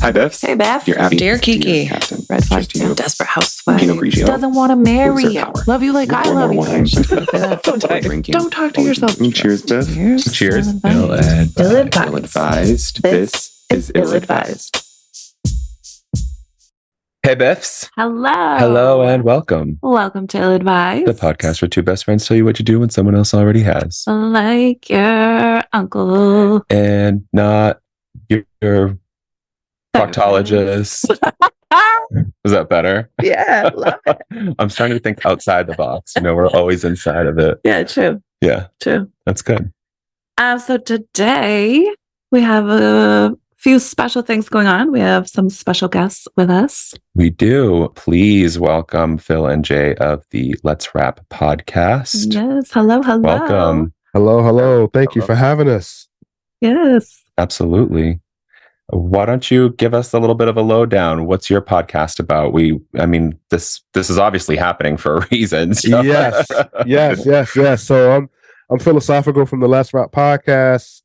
Hi, BiFFs. Hey, Beth. Dear Abby. Dear Kiki. Dear Captain. Red flag. Cheers to you. Desperate housewife. Pinot Grigio. Doesn't want to marry Loser you. power. Love you like I Or love more you. wine. Just like that. Don't talk to yourself. Cheers, Biff. Cheers. Ill-advised. Ill-advised. This is ill-advised. Hey, BiFFs. Hello. Hello and welcome. Welcome to Ill-Advised. The podcast where two best friends tell you what to do when someone else already has. Like your uncle. And not your proctologist. Is that better? Yeah, love it. I'm starting to think outside the box. We're always inside of it. Yeah, true. Yeah, True. that's good. So today we have a few special things going on. We have some special guests with us. We do. Please welcome Phil and Jay of the Let's Rap podcast. Yes. Hello. Welcome. Hello. Thank you for having us. Yes. Absolutely. Why don't you give us a little bit of a lowdown? What's your podcast about? This is obviously happening for a reason. So. Yes. So I'm Philosophical from the Let's Rap podcast.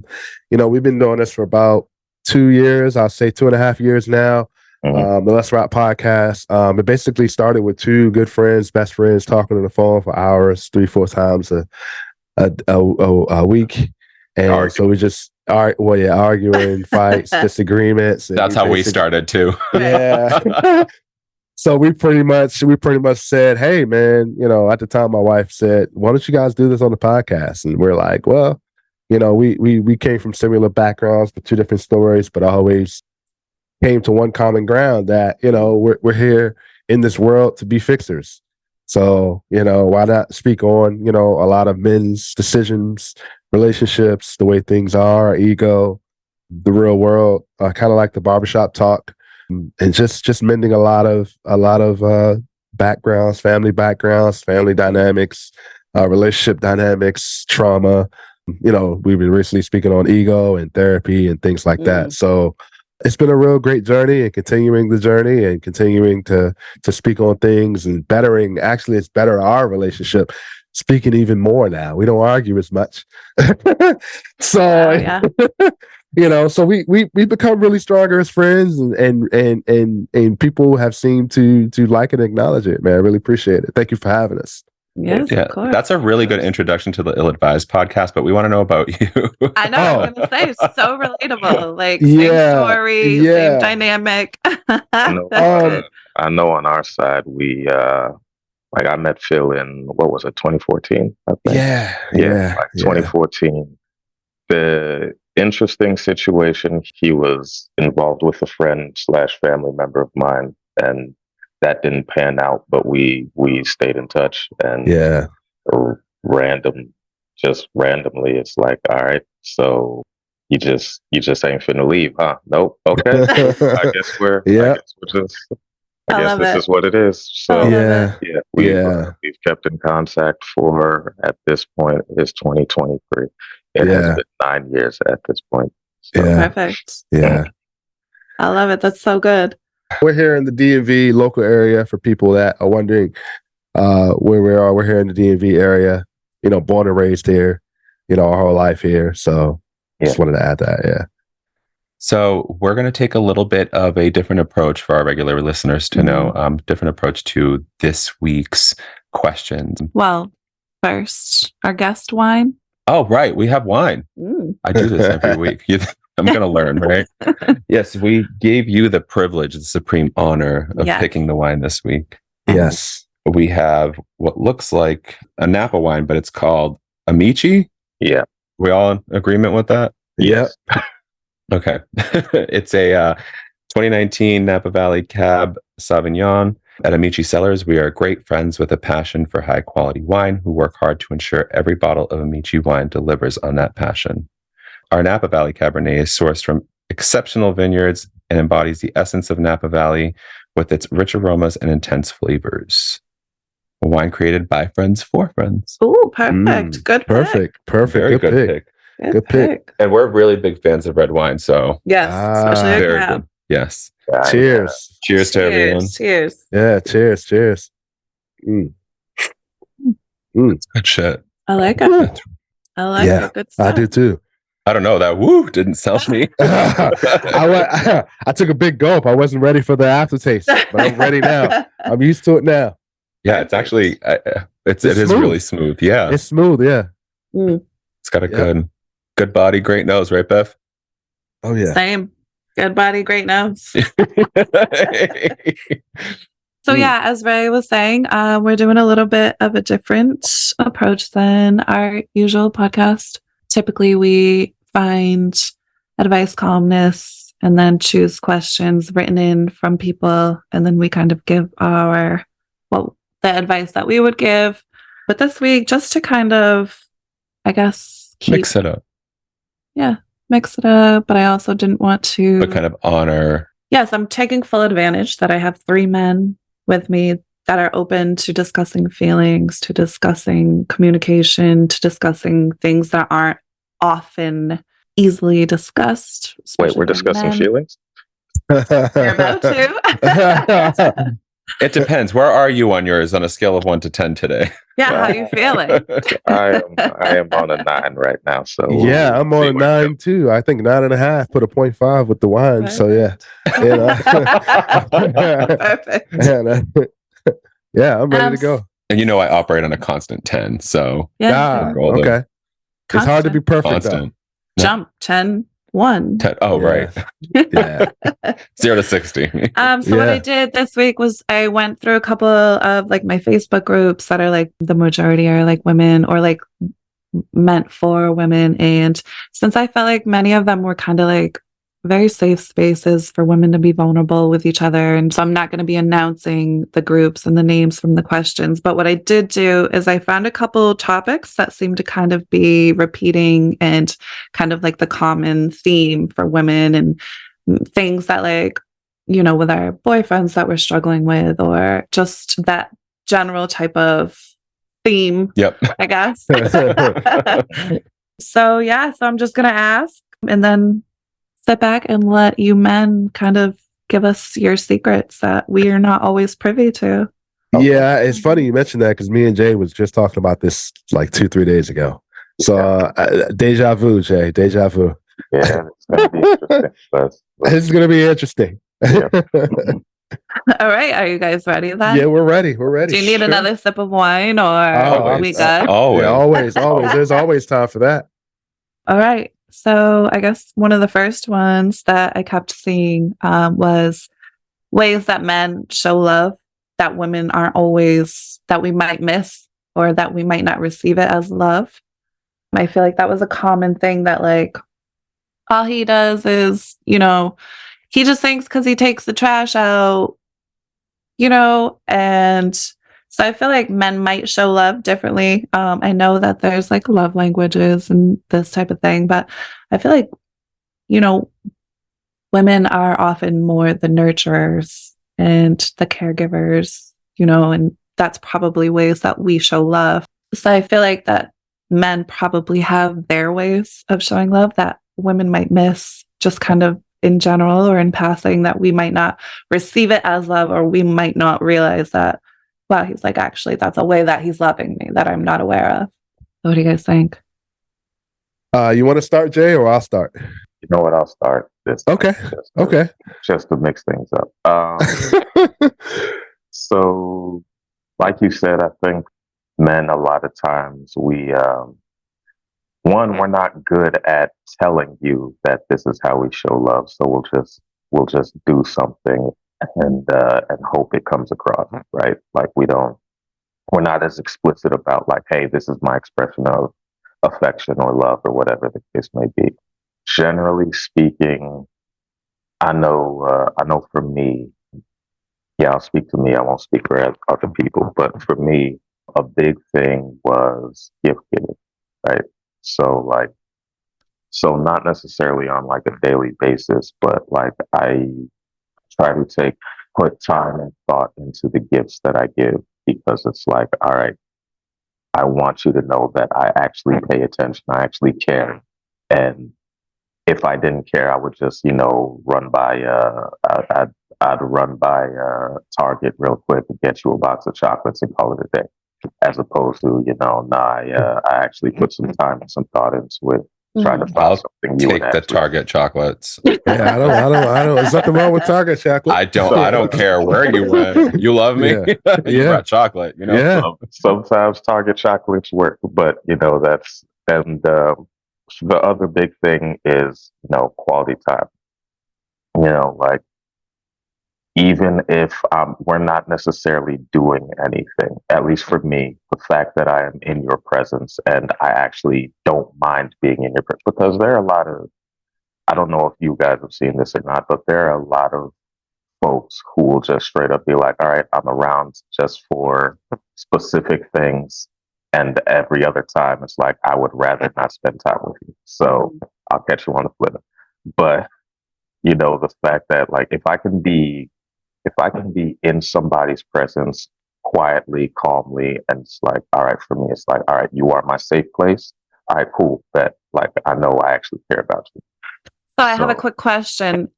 We've been doing this for about 2 years. I'll say 2.5 years now. Mm-hmm. The Let's Rap podcast. It basically started with two good friends, best friends, talking on the phone for hours, 3-4 times a week. And so we just arguing, fights, disagreements. That's how we started too. Yeah. So we pretty much said, hey man, at the time my wife said, why don't you guys do this on the podcast? And we're like, well, we came from similar backgrounds, but two different stories, but always came to one common ground that, we're here in this world to be fixers. So, why not speak on, a lot of men's decisions, relationships, the way things are, ego, the real world, kind of like the barbershop talk, and just mending a lot of backgrounds, family dynamics, relationship dynamics, trauma. We've been recently speaking on ego and therapy and things like that. So it's been a real great journey, and continuing the journey and continuing to speak on things and bettering. Actually, it's better our relationship. Speaking even more now. We don't argue as much. So, so we become really stronger as friends, and people have seemed to like and acknowledge it, man. I really appreciate it. Thank you for having us. Yes, yeah, of course. That's a really good introduction to the Ill-Advised podcast, but we want to know about you. I know. I was going to say, it's so relatable. Like, same story, same dynamic. I know on our side, we, I met Phil in, 2014? I think. Yeah. 2014. The interesting situation, he was involved with a friend/family member of mine, and that didn't pan out, but we stayed in touch, and randomly, it's like, all right, so you just ain't finna leave, huh? Nope. Okay. I guess this is what it is. So we've kept in contact for, at this point, it's 2023. It has been 9 years at this point. So. Perfect. Yeah. I love it. That's so good. We're here in the DMV local area for people that are wondering where we are. We're here in the DMV area, born and raised here, our whole life here. So just wanted to add that. Yeah. So we're going to take a little bit of a different approach for our regular listeners to know, different approach to this week's questions. Well, first, our guest wine. Oh, right. We have wine. I do this every week. I'm going to learn, right? Yes, we gave you the privilege, the supreme honor of picking the wine this week. Yes. We have what looks like a Napa wine, but it's called Amici. Yeah. We all in agreement with that? Yes. Okay. It's a 2019 Napa Valley Cab Sauvignon. At Amici Cellars, we are great friends with a passion for high quality wine who work hard to ensure every bottle of Amici wine delivers on that passion. Our Napa Valley Cabernet is sourced from exceptional vineyards and embodies the essence of Napa Valley with its rich aromas and intense flavors. A wine created by friends for friends. Oh, perfect. Good pick. Perfect. Very good pick. Good pick. And we're really big fans of red wine, so yes, especially a very cab. good. Yes. Cheers. Cheers to everyone. Cheers. Yeah, cheers. It's good shit. I like it. I like it. Good stuff. I do too. I don't know. That woo didn't sell me. I took a big gulp. I wasn't ready for the aftertaste, but I'm ready now. I'm used to it now. Yeah, it's actually it is smooth. really smooth. Yeah, It's smooth. Yeah. it's got a Yeah. good body, great nose, right, Beth? Oh yeah. Same. Good body, great nose. So yeah, as Ray was saying, we're doing a little bit of a different approach than our usual podcast. Typically, we find advice columnists and then choose questions written in from people, and then we kind of give the advice that we would give. But this week, just to kind of, I guess, Mix it up, mix it up. But I also didn't want to. but kind of honor. Yes, I'm taking full advantage that I have 3 men with me that are open to discussing feelings, to discussing communication, to discussing things that aren't often easily discussed. Wait, we're discussing feelings? We're about to. It depends. Where are you on yours on a scale of 1 to 10 today? Yeah, how are you feeling? I am on a 9 right now. So Yeah, I'm on a 9 too. I think 9.5. Put a 0.5 with the wine. Perfect. So yeah. Perfect. Yeah, I'm ready to go. And I operate on a constant 10. So Yeah. golden. Okay. It's hard to be perfect. Constant. Jump 10, 1. 10. Oh, Yeah. right. Yeah. 0 to 60. So what I did this week was I went through a couple of like my Facebook groups that are like the majority are like women or like meant for women. And since I felt like many of them were kind of like very safe spaces for women to be vulnerable with each other. And so I'm not going to be announcing the groups and the names from the questions. But what I did do is I found a couple topics that seemed to kind of be repeating and kind of like the common theme for women and things that like, with our boyfriends that we're struggling with, or just that general type of theme, Yep. I guess. So I'm just going to ask and then sit back and let you men kind of give us your secrets that we are not always privy to. Yeah, it's funny you mentioned that because me and Jay was just talking about this like 2-3 days ago. So deja vu, Jay, deja vu. Yeah, it's going to be interesting. It's going to be interesting. Yeah. All right. Are you guys ready then? Yeah, we're ready. We're ready. Do you need another sip of wine or we good? Always. Yeah, always. There's always time for that. All right. So I guess one of the first ones that I kept seeing was ways that men show love that women aren't always, that we might miss or that we might not receive it as love. I feel like that was a common thing that like all he does is, he just thinks because he takes the trash out, and so I feel like men might show love differently. I know that there's like love languages and this type of thing, but I feel like, women are often more the nurturers and the caregivers, and that's probably ways that we show love. So I feel like that men probably have their ways of showing love that women might miss just kind of in general or in passing, that we might not receive it as love, or we might not realize that, wow, he's like, actually, that's a way that he's loving me that I'm not aware of. What do you guys think? You want to start, Jay, or I'll start? You know what? I'll start this. Okay. Just to mix things up. So, like you said, I think men, a lot of times we're not good at telling you that this is how we show love. So we'll just do something and hope it comes across, right? Like we're not as explicit about like, hey, this is my expression of affection or love or whatever the case may be. Generally speaking, I know for me, I'll speak to me. I won't speak for other people, but for me, a big thing was gift giving, right? So not necessarily on like a daily basis, but like I try to put time and thought into the gifts that I give, because it's like, all right, I want you to know that I actually pay attention. I actually care. And if I didn't care, I would just, run by, I'd run by Target real quick and get you a box of chocolates and call it a day. As opposed to, I actually put some time and some thought into it. try to find I'll something you would take the actually. Target chocolates. Yeah, I don't. There's nothing wrong with Target chocolate. I don't care where you went. You love me. Yeah. You Yeah. brought chocolate, you know? Yeah. Sometimes Target chocolates work, but that's and the other big thing is quality time. Like even if we're not necessarily doing anything, at least for me, the fact that I am in your presence and I actually don't mind being in your presence, because there are a lot of, I don't know if you guys have seen this or not, but there are a lot of folks who will just straight up be like, all right, I'm around just for specific things. And every other time it's like, I would rather not spend time with you. So I'll catch you on the flip. But, the fact that like, if I can be in somebody's presence quietly, calmly, and it's like, all right, for me, it's like, all right, you are my safe place. All right, cool. That like, I know I actually care about you. So I have a quick question.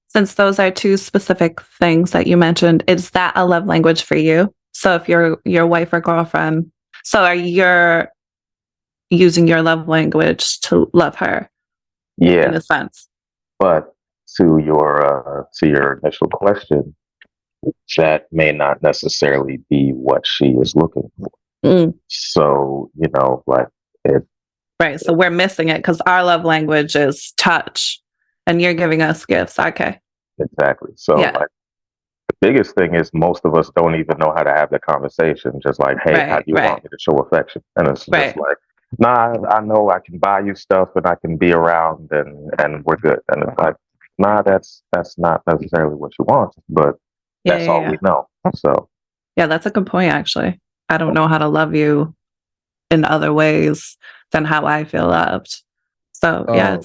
Since those are two specific things that you mentioned, is that a love language for you? So if you're your wife or girlfriend, so are you using your love language to love her? Yeah. In a sense. But to your initial question, that may not necessarily be what she is looking for. So, like it. Right. So we're missing it because our love language is touch and you're giving us gifts. Okay. Exactly. So like the biggest thing is most of us don't even know how to have the conversation. Just like, hey, how do you want me to show affection? And it's just like, nah, I know I can buy you stuff and I can be around and we're good. And it's like, nah, that's not necessarily what you want, but that's all we know. So yeah, that's a good point actually. I don't know how to love you in other ways than how I feel loved. So yeah,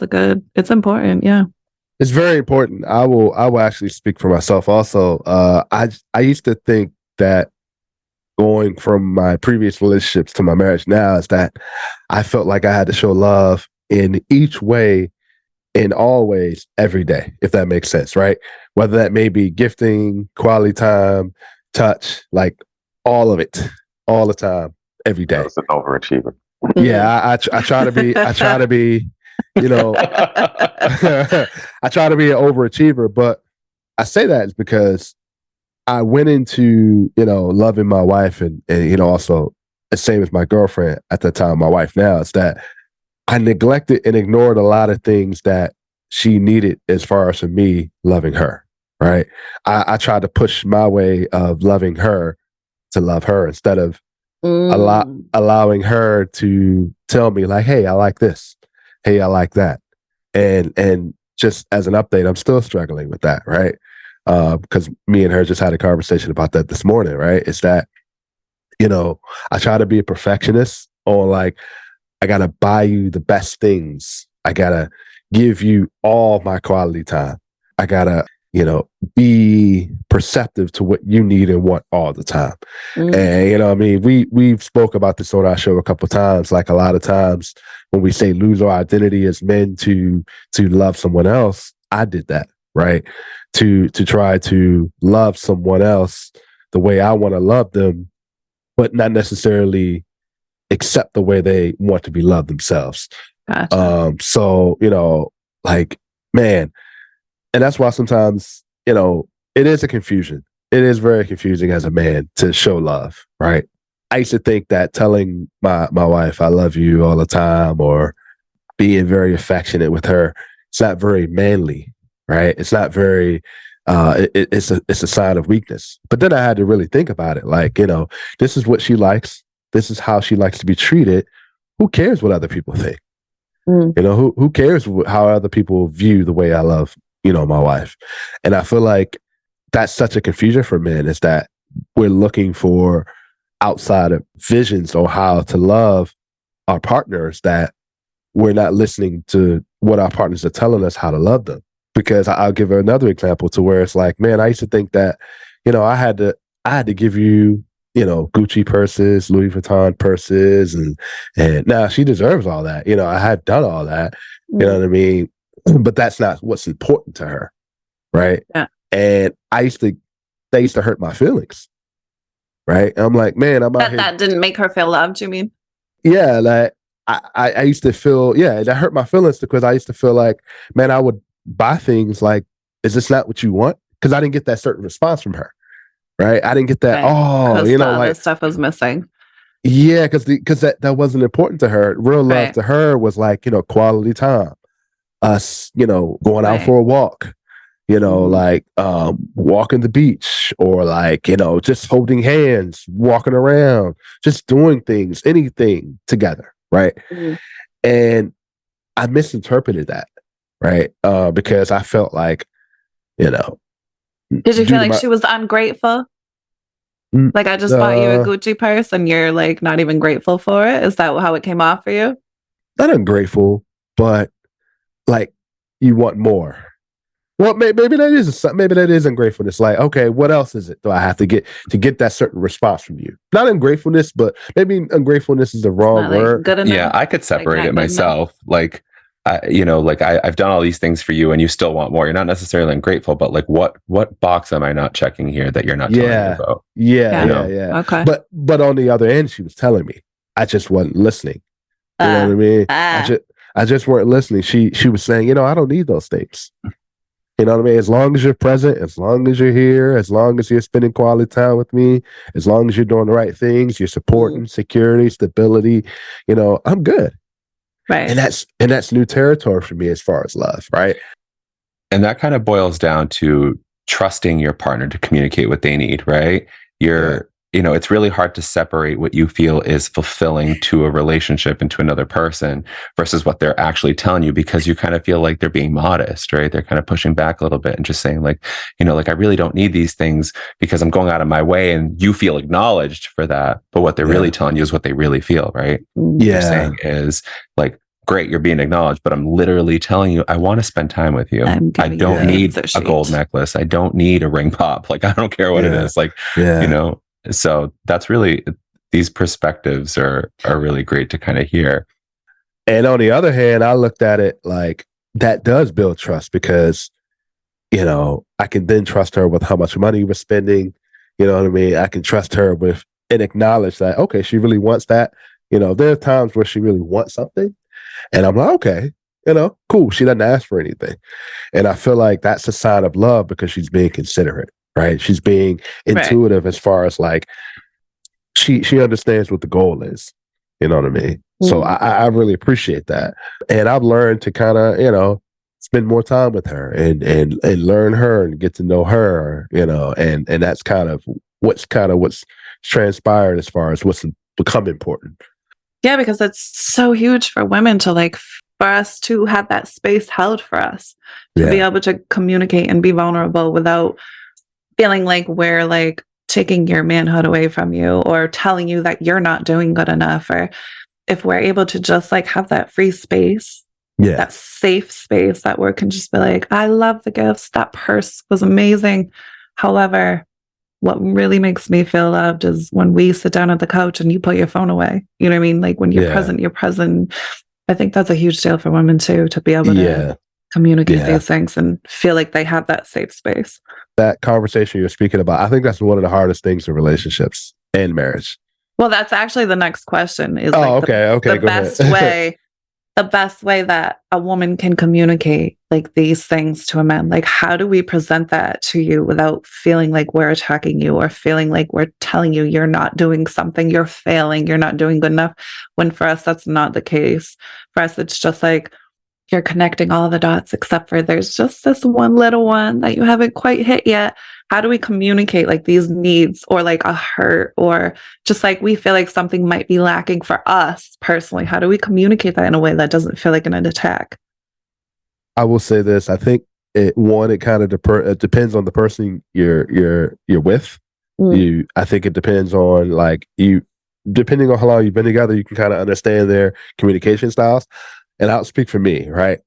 it's important. Yeah. It's very important. I will actually speak for myself also. I used to think that going from my previous relationships to my marriage now is that I felt like I had to show love in each way, in all ways, every day, if that makes sense, right? Whether that may be gifting, quality time, touch, like all of it, all the time, every day. That's an overachiever. Yeah, I try to be, I try to be I try to be an overachiever, but I say that is because I went into, loving my wife and also the same as my girlfriend at the time, my wife now, is that I neglected and ignored a lot of things that she needed as far as for me loving her, right? I tried to push my way of loving her to love her instead of allowing her to tell me like, hey, I like this. Hey, I like that. And just as an update, I'm still struggling with that, right? Because me and her just had a conversation about that this morning, right? It's that, I try to be a perfectionist on like, I got to buy you the best things. I got to give you all my quality time. I got to, be perceptive to what you need and want all the time. And, we've spoke about this on our show a couple of times. Like a lot of times when we say lose our identity as men to love someone else, I did that, right? To try to love someone else the way I want to love them, but not necessarily accept the way they want to be loved themselves. Gotcha. So, like, man, and that's why sometimes, it is a confusion. It is very confusing as a man to show love, right? I used to think that telling my wife I love you all the time or being very affectionate with her, it's not very manly, right? It's not very it's a sign of weakness. But then I had to really think about it. Like, this is what she likes. This is how she likes to be treated. Who cares what other people think? Who cares how other people view the way I love, my wife? And I feel like that's such a confusion for men, is that we're looking for outside of visions on how to love our partners, that we're not listening to what our partners are telling us how to love them. Because I'll give another example to where it's like, man, I used to think that, I had to give you, Gucci purses, Louis Vuitton purses, and now she deserves all that. I had done all that. You know what I mean? But that's not what's important to her, right? Yeah. And that used to hurt my feelings, right? And I'm like, man, I'm out here. That didn't make her feel loved, you mean? Yeah, like I used to feel, that hurt my feelings because I used to feel like, man, I would buy things like, is this not what you want? Because I didn't get that certain response from her, right? I didn't get that, Because the other like, stuff was missing. yeah, because that wasn't important to her. Real love Right. to her was like, quality time, us, going out Right. for a walk, Mhm. like walking the beach, or like, just holding hands, walking around, just doing things, anything together, right? Mhm. And I misinterpreted that, right? Because I felt like, Did you due feel to like my- she was ungrateful? Mm, Like I just bought you a Gucci purse and you're like not even grateful for it? Is that how it came off for you? not ungrateful, but like you want more. Well, maybe that is ungratefulness. Like, okay, what else is it do I have to get that certain response from you? Not ungratefulness, but maybe ungratefulness is the wrong Not like word. good enough. Yeah, I could separate not it good enough. myself. Like, I've done all these things for you, and you still want more. You're not necessarily ungrateful, but like, what box am I not checking here that you're not telling me about? Yeah. Okay. But on the other end, she was telling me, I just wasn't listening. You know what I mean? I just weren't listening. She was saying, I don't need those things. You know what I mean? As long as you're present, as long as you're here, as long as you're spending quality time with me, as long as you're doing the right things, you're supporting security, stability, I'm good. Right. And that's new territory for me as far as love, right? And that kind of boils down to trusting your partner to communicate what they need, right? It's really hard to separate what you feel is fulfilling to a relationship and to another person versus what they're actually telling you, because you kind of feel like they're being modest, right? They're kind of pushing back a little bit and just saying like, I really don't need these things because I'm going out of my way, and you feel acknowledged for that. But what they're really telling you is what they really feel, right? What they're saying is like, great, you're being acknowledged, but I'm literally telling you, I want to spend time with you. I don't need a gold necklace. I don't need a ring pop. Like, I don't care what it is. Like, so that's really, these perspectives are really great to kind of hear. And on the other hand, I looked at it like that does build trust because, I can then trust her with how much money we're spending. You know what I mean? I can trust her with and acknowledge that, okay, she really wants that. There are times where she really wants something. And I'm like, okay, cool. She doesn't ask for anything. And I feel like that's a sign of love because she's being considerate, right? She's being intuitive as far as like, she understands what the goal is. You know what I mean? So I really appreciate that. And I've learned to kind of, spend more time with her and learn her and get to know her, and that's kind of what's transpired as far as what's become important. Yeah, because it's so huge for women to like, for us to have that space held for us to be able to communicate and be vulnerable without feeling like we're like taking your manhood away from you or telling you that you're not doing good enough. Or if we're able to just like have that free space, that safe space that we can just be like, I love the gifts. That purse was amazing. However, what really makes me feel loved is when we sit down at the couch and you put your phone away. You know what I mean? Like when you're present, you're present. I think that's a huge deal for women too, to be able to communicate these things and feel like they have that safe space. That conversation you're speaking about, I think that's one of the hardest things in relationships and marriage. Well, that's actually the next question is the best way that a woman can communicate like these things to a man. Like, how do we present that to you without feeling like we're attacking you or feeling like we're telling you you're not doing something, you're failing, you're not doing good enough? When for us, that's not the case. For us, it's just like you're connecting all the dots, except for there's just this one little one that you haven't quite hit yet. How do we communicate like these needs or like a hurt or just like we feel like something might be lacking for us personally? How do we communicate that in a way that doesn't feel like an attack? I will say this. I think it kind of it depends on the person you're with. I think it depends on depending on how long you've been together, you can kind of understand their communication styles. And I'll speak for me, right?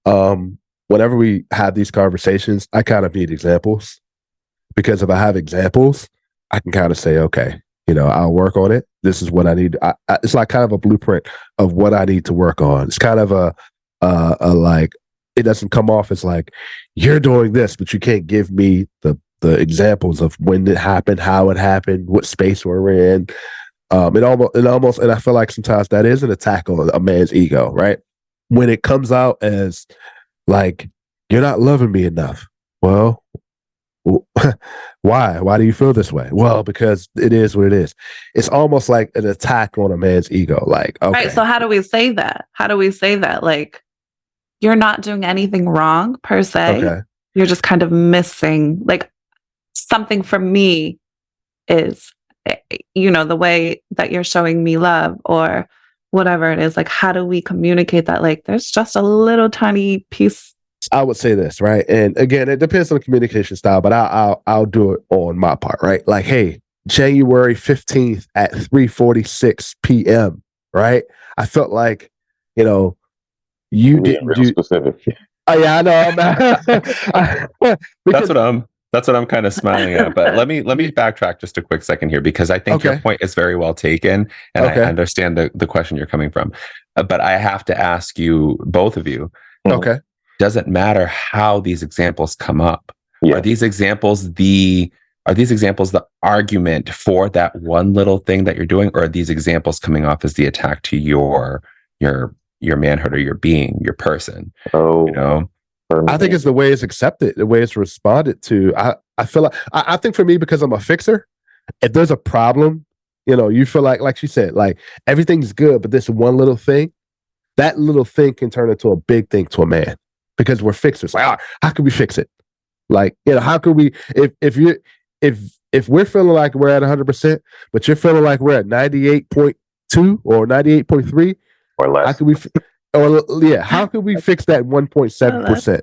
Whenever we have these conversations, I kind of need examples because if I have examples, I can kind of say, okay, I'll work on it. This is what I need. It's like kind of a blueprint of what I need to work on. It's kind of a like, it doesn't come off as like you're doing this, but you can't give me the examples of when it happened, how it happened, what space we're in. And I feel like sometimes that is an attack on a man's ego, right? When it comes out as like, you're not loving me enough. Well, why? Why do you feel this way? Well, because it is what it is. It's almost like an attack on a man's ego. Like, okay. Right. So how do we say that? How do we say that? Like, you're not doing anything wrong per se. Okay. You're just kind of missing, like, something for me is, the way that you're showing me love or whatever it is. Like, how do we communicate that? Like, there's just a little tiny piece. I would say this, right? And again, it depends on the communication style, but I'll do it on my part, right? Like, hey, January 15th at 3:46 p.m., right? I felt like, you didn't do specific. Oh yeah, I know. That's what I'm kind of smiling at. But let me backtrack just a quick second here, because I think your point is very well taken, and I understand the question you're coming from. But I have to ask you, both of you, okay, does it matter how these examples come up? Yeah. Are these examples the argument for that one little thing that you're doing, or are these examples coming off as the attack to your manhood or your being, your person? I think it's the way it's accepted, the way it's responded to. I feel like I think for me, because I'm a fixer, if there's a problem, you feel like she said, like everything's good, but this one little thing, that little thing can turn into a big thing to a man, because we're fixers. Like, how can we fix it? Like, how can we, if we're feeling like we're at 100%, but you're feeling like we're at 98.2 or 98.3 or less, how can we? How can we fix that 1.7%?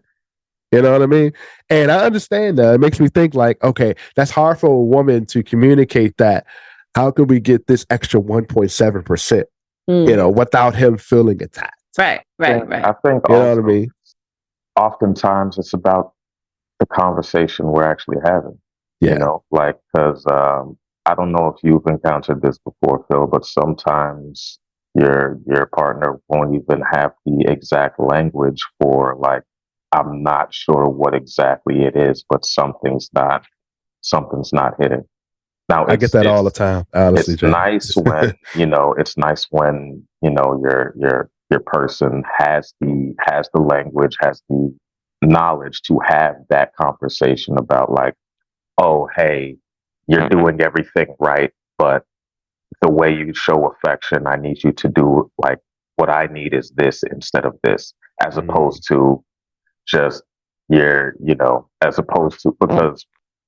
You know what I mean? And I understand that. It makes me think like, okay, that's hard for a woman to communicate that. How can we get this extra 1.7%, without him feeling attacked? Right. I think you know what I mean? Oftentimes it's about the conversation we're actually having. Yeah. Because I don't know if you've encountered this before, Phil, but sometimes your partner won't even have the exact language for, like, I'm not sure what exactly it is, but something's not hitting. Now I get that all the time. Honestly, it's nice when your person has the language, has the knowledge to have that conversation about, like, oh, hey, you're doing everything right, but the way you show affection, I need you to do, like, what I need is this instead of this, as opposed to just because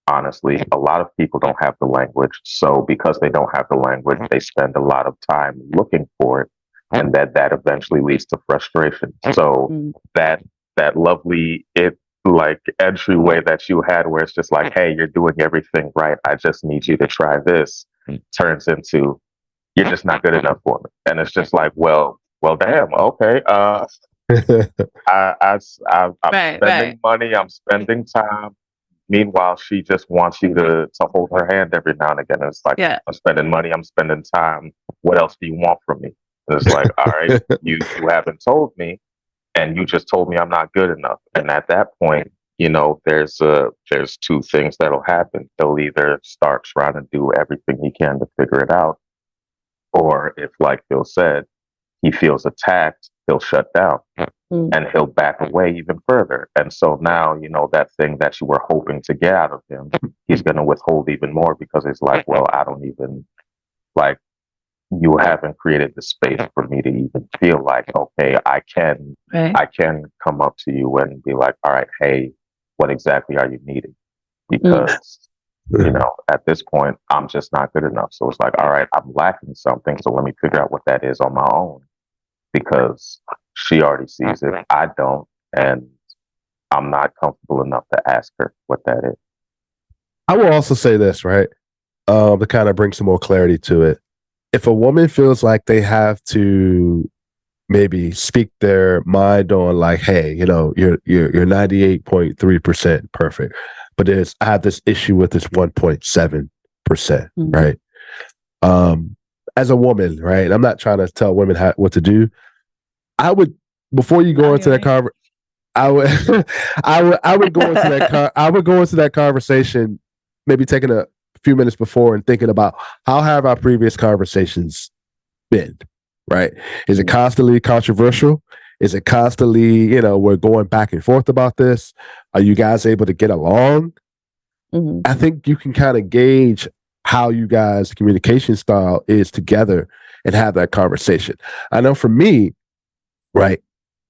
honestly, a lot of people don't have the language. So because they don't have the language, they spend a lot of time looking for it, and that eventually leads to frustration. So that lovely entryway that you had, where it's just like, hey, you're doing everything right, I just need you to try this, turns into, you're just not good enough for me. And it's just like, well, damn, okay. I'm spending money, I'm spending time. Meanwhile, she just wants you to hold her hand every now and again. And it's like, I'm spending money, I'm spending time. What else do you want from me? And it's like, all right, you haven't told me, and you just told me I'm not good enough. And at that point, there's two things that'll happen. They'll either start trying to do everything he can to figure it out, or if, like Phil said, he feels attacked, he'll shut down and he'll back away even further. And so now, that thing that you were hoping to get out of him, he's going to withhold even more, because it's like, well, I don't even, like, you haven't created the space for me to even feel like, okay, I can come up to you and be like, all right, hey, what exactly are you needing? Because at this point, I'm just not good enough. So it's like, all right, I'm lacking something. So let me figure out what that is on my own, because she already sees it. I don't. And I'm not comfortable enough to ask her what that is. I will also say this, right? To kind of bring some more clarity to it. If a woman feels like they have to maybe speak their mind on, like, hey, you're 98.3% perfect, but I have this issue with this 1.7%, right? As a woman, right? I'm not trying to tell women what to do. I would, before you go into that conversation, I would go into that conversation, maybe taking a few minutes before and thinking about how have our previous conversations been, right? Is it constantly controversial? Is it constantly, we're going back and forth about this? Are you guys able to get along? Mhm. I think you can kind of gauge how you guys' communication style is together and have that conversation. I know for me, right,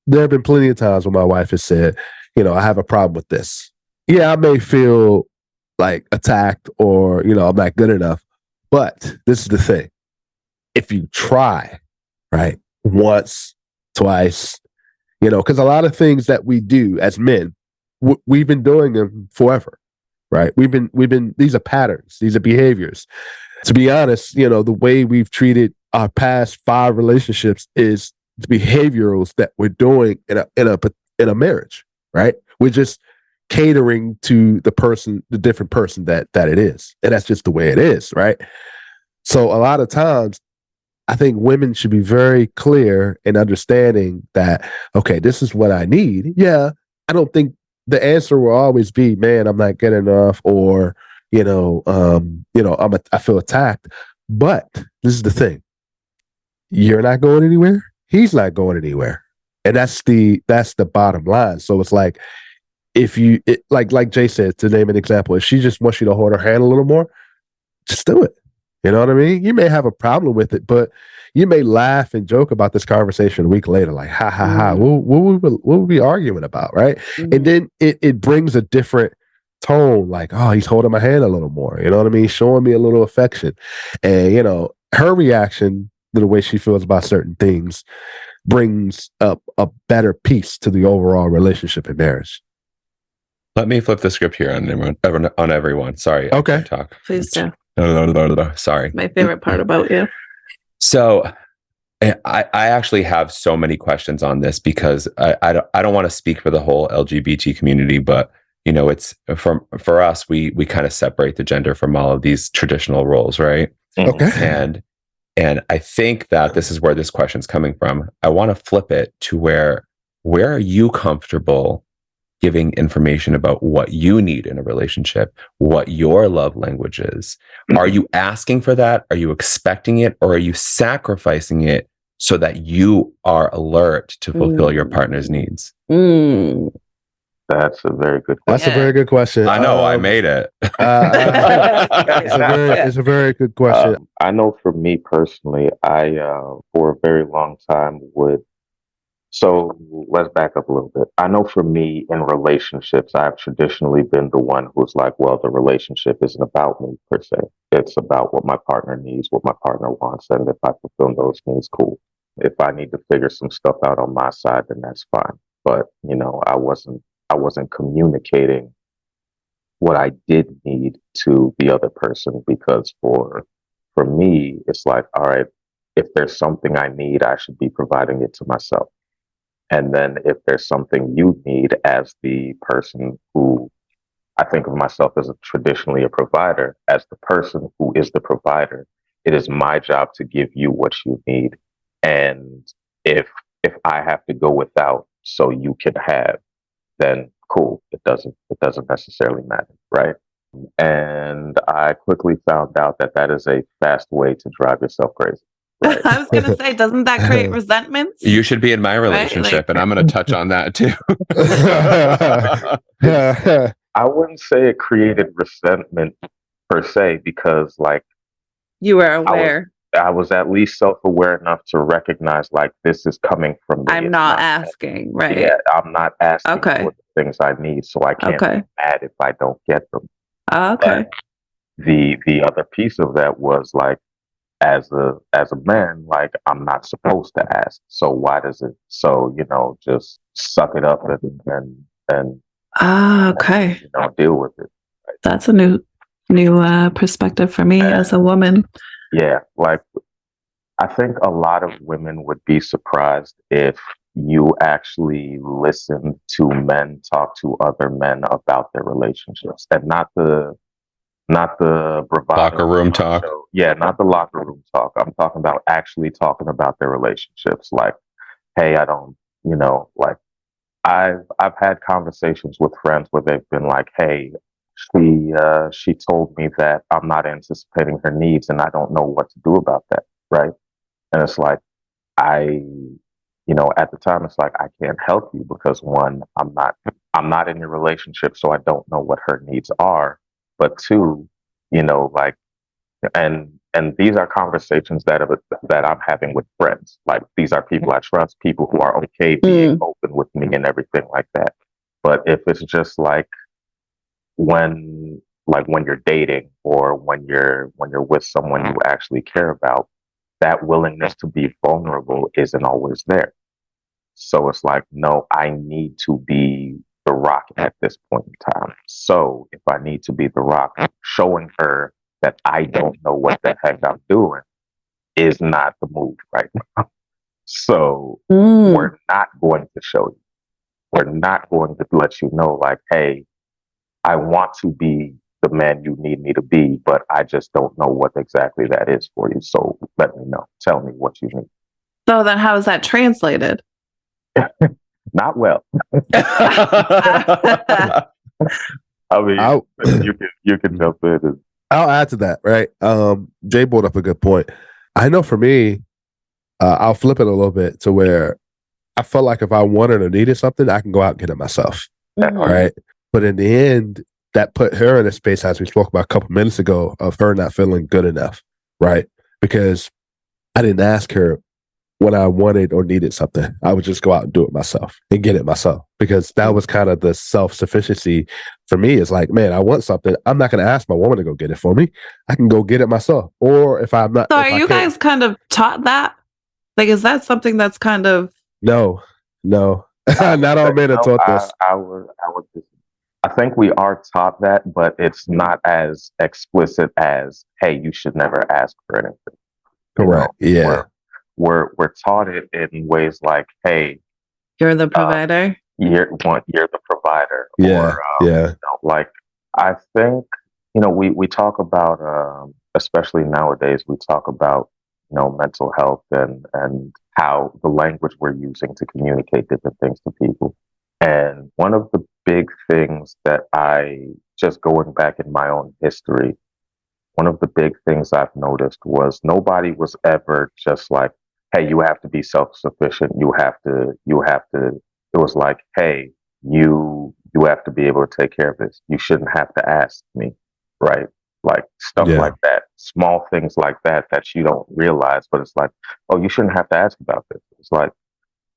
there have been plenty of times when my wife has said, I have a problem with this. Yeah, I may feel like attacked or, I'm not good enough. But this is the thing. If you try, right, once, twice, because a lot of things that we do as men, we've been doing them forever, right? We've been, these are patterns, these are behaviors. To be honest, the way we've treated our past 5 relationships is the behaviorals that we're doing in a marriage, right? We're just catering to the different person that it is. And that's just the way it is, right? So a lot of times, I think women should be very clear in understanding that, okay, this is what I need. Yeah, I don't think the answer will always be, man, I'm not good enough, or I feel attacked. But this is the thing: you're not going anywhere. He's not going anywhere, and that's the bottom line. So it's like, like Jay said, to name an example, if she just wants you to hold her hand a little more, just do it. You know what I mean? You may have a problem with it, but you may laugh and joke about this conversation a week later, like, ha ha ha, what were we arguing about, right? Mhm. And then it brings a different tone, like, oh, he's holding my hand a little more, you know what I mean? Showing me a little affection. And, her reaction to the way she feels about certain things brings up a better piece to the overall relationship and marriage. Let me flip the script here on everyone. Sorry. Okay. I can't talk. Please do. Sorry. My favorite part about you. So I actually have so many questions on this because I don't want to speak for the whole LGBT community, but it's for us, we kind of separate the gender from all of these traditional roles, right? Okay. And I think that this is where this question's coming from. I want to flip it to where are you comfortable giving information about what you need in a relationship, what your love language is? Are you asking for that? Are you expecting it? Or are you sacrificing it so that you are alert to fulfill your partner's needs? That's a very good question. That's a very good question. I know, I made it. It's a very good question. I know for me personally, I, for a very long time so let's back up a little bit. I know for me in relationships, I've traditionally been the one who's like, well, the relationship isn't about me per se. It's about what my partner needs, what my partner wants. And if I fulfill those needs, cool. If I need to figure some stuff out on my side, then that's fine. But, I wasn't communicating what I did need to the other person, because for me, it's like, all right, if there's something I need, I should be providing it to myself. And then if there's something you need, as the person who I think of myself as traditionally a provider, as the person who is the provider, it is my job to give you what you need. And if I have to go without so you can have, then cool. It doesn't necessarily matter, right? And I quickly found out that is a fast way to drive yourself crazy. Right. I was going to say, doesn't that create resentments? You should be in my relationship, and I'm going to touch on that too. I wouldn't say it created resentment per se, because like you were aware. I was at least self-aware enough to recognize, like, this is coming from me. I'm not asking, right? Yeah, I'm not asking Okay. for the things I need, so I can't be mad if I don't get them. Okay. But the other piece of that was like, as a man, like, I'm not supposed to ask. So why does it? So just suck it up and okay. Deal with it. Right? That's a new perspective for me as a woman. Yeah, like I think a lot of women would be surprised if you actually listen to men talk to other men about their relationships, and not the bravado locker room talk. Yeah, not the locker room talk. I'm talking about actually talking about their relationships. Like, hey, I don't, like, I've had conversations with friends where they've been like, hey, she told me that I'm not anticipating her needs and I don't know what to do about that, right? And it's like I at the time it's like I can't help you because one, I'm not in your relationship, so I don't know what her needs are. But two, like and these are conversations that I'm having with friends. Like these are people I trust, people who are okay being open with me and everything like that. But if it's just when you're dating or when you're with someone you actually care about, that willingness to be vulnerable isn't always there. So it's like, no, I need to be the rock at this point in time. So if I need to be the rock, showing her that I don't know what the heck I'm doing is not the move right now. So we're not going to show you. We're not going to let you know, like, hey, I want to be the man you need me to be, but I just don't know what exactly that is for you. So let me know. Tell me what you need. So then how is that translated? Not well. I mean, you can jump in. I'll add to that, right? Jay brought up a good point. I know for me, I'll flip it a little bit to where I felt like if I wanted or needed something, I can go out and get it myself, right? But in the end, that put her in a space, as we spoke about a couple minutes ago, of her not feeling good enough, right? Because I didn't ask her when I wanted or needed something. I would just go out and do it myself and get it myself, because that was kind of the self-sufficiency for me. Is like, man, I want something. I'm not going to ask my woman to go get it for me. I can go get it myself. Or if I'm not. So are you guys kind of taught that? Like, is that something that's kind of... No. Not all men are taught this. I think we are taught that, but it's not as explicit as, hey, you should never ask for anything. Correct. Yeah. We're taught it in ways like, hey, you're the provider. You're the provider. Yeah. Or, like, I think, we talk about, especially nowadays, we talk about, mental health and how the language we're using to communicate different things to people. And one of the big things that just going back in my own history, one of the big things I've noticed was nobody was ever just like, hey, you have to be self-sufficient. You have to, it was like, hey, you have to be able to take care of this. You shouldn't have to ask me, right? Like stuff like that, small things like that you don't realize, but it's like, oh, you shouldn't have to ask about this. It's like,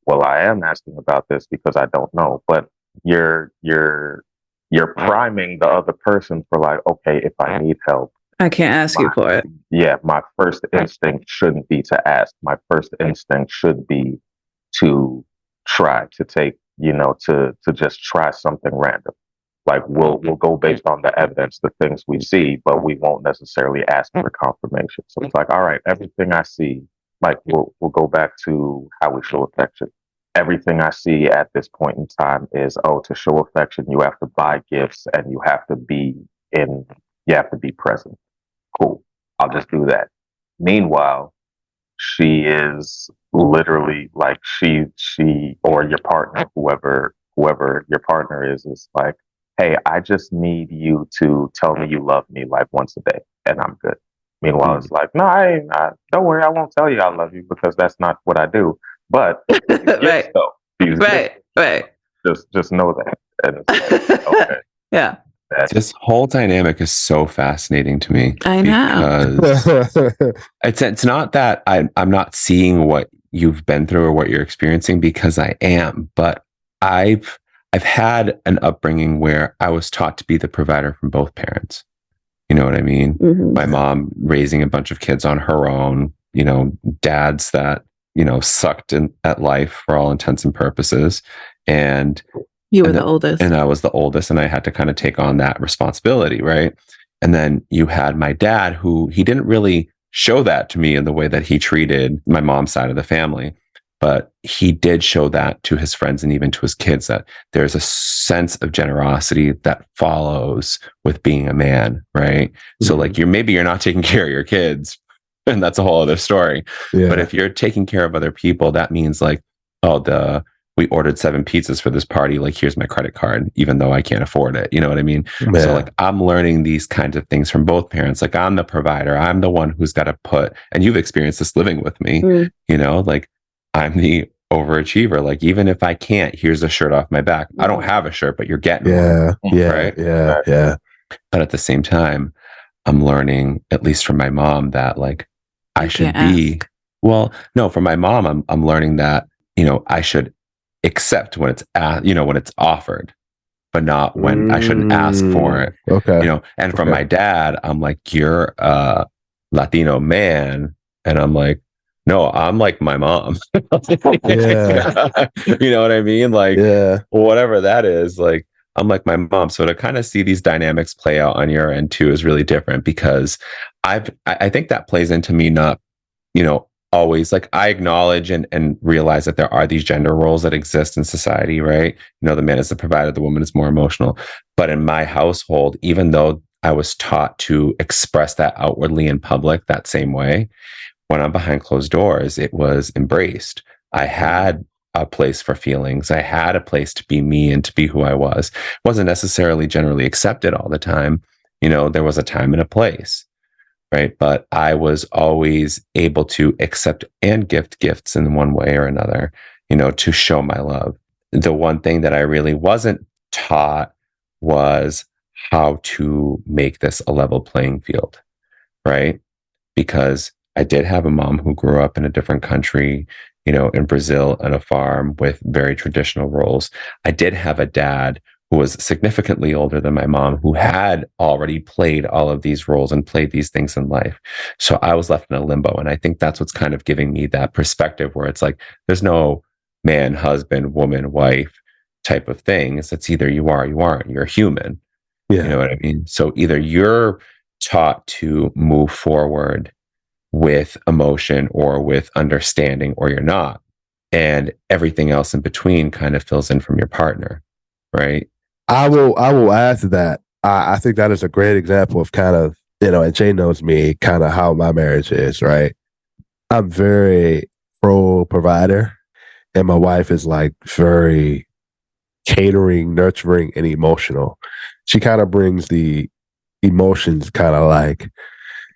well, I am asking about this because I don't know, but you're priming the other person for like, okay, if I need help, I can't ask you for it. Yeah, my first instinct shouldn't be to ask. My first instinct should be to try to take, to just try something random. Like we'll go based on the evidence, the things we see, but we won't necessarily ask for confirmation. So it's like, all right, everything I see, like we'll go back to how we show affection. Everything I see at this point in time is, to show affection, you have to buy gifts and you have to be present. Cool. I'll just do that. Meanwhile, she is literally like she or your partner, whoever your partner is like, hey, I just need you to tell me you love me like once a day and I'm good. Meanwhile, it's like, no, don't worry, I won't tell you I love you because that's not what I do. But right. Just know that. And it's like, okay. Yeah. This whole dynamic is so fascinating to me. I know. Because it's not that I'm not seeing what you've been through or what you're experiencing, because I am, but I've had an upbringing where I was taught to be the provider from both parents. You know what I mean? Mm-hmm. My mom raising a bunch of kids on her own, dads that, sucked at life for all intents and purposes. And you were the oldest. And I was the oldest, and I had to kind of take on that responsibility, right? And then you had my dad, who he didn't really show that to me in the way that he treated my mom's side of the family. But he did show that to his friends and even to his kids, that there's a sense of generosity that follows with being a man, right? Mm-hmm. So like maybe you're not taking care of your kids, and that's a whole other story. Yeah. But if you're taking care of other people, that means like, we ordered 7 pizzas for this party. Like, here's my credit card, even though I can't afford it. You know what I mean? Yeah. So like, I'm learning these kinds of things from both parents. Like, I'm the provider. I'm the one who's got to put, and you've experienced this living with me, you know, like I'm the overachiever. Like, even if I can't, here's a shirt off my back. I don't have a shirt, but you're getting one. Right? Yeah. But at the same time, I'm learning, at least from my mom, that like I should be, well, no, from my mom, I'm learning that, you know, I should accept when it's, when it's offered, but not when I shouldn't ask for it. Okay. You know, and from my dad, I'm like, you're a Latino man. And I'm like, no, I'm like my mom. Yeah. You know what I mean? Like, Yeah. whatever that is, like, I'm like my mom. So to kind of see these dynamics play out on your end too is really different, because I think that plays into me not, you know, always, like, I acknowledge and realize that there are these gender roles that exist in society, right? You know, the man is the provider, the woman is more emotional. But in my household, even though I was taught to express that outwardly in public that same way, when I'm behind closed doors, it was embraced. I had a place for feelings. I had a place to be me and to be who I was. It wasn't necessarily generally accepted all the time. You know, there was a time and a place, right? But I was always able to accept and gift gifts in one way or another, you know, to show my love. The one thing that I really wasn't taught was how to make this a level playing field, right? Because I did have a mom who grew up in a different country, you know, in Brazil, on a farm with very traditional roles. I did have a dad who was significantly older than my mom, who had already played all of these roles and played these things in life. So I was left in a limbo. And I think that's what's kind of giving me that perspective where it's like, there's no man, husband, woman, wife type of things. It's either you are or you aren't. You're human. Yeah. You know what I mean? So either you're taught to move forward with emotion or with understanding, or you're not. And everything else in between kind of fills in from your partner, right? I will add to that. I think that is a great example of kind of, you know, and Jay knows me, kind of how my marriage is, right? I'm very pro provider, and my wife is like very catering, nurturing, and emotional. She kind of brings the emotions, kind of like,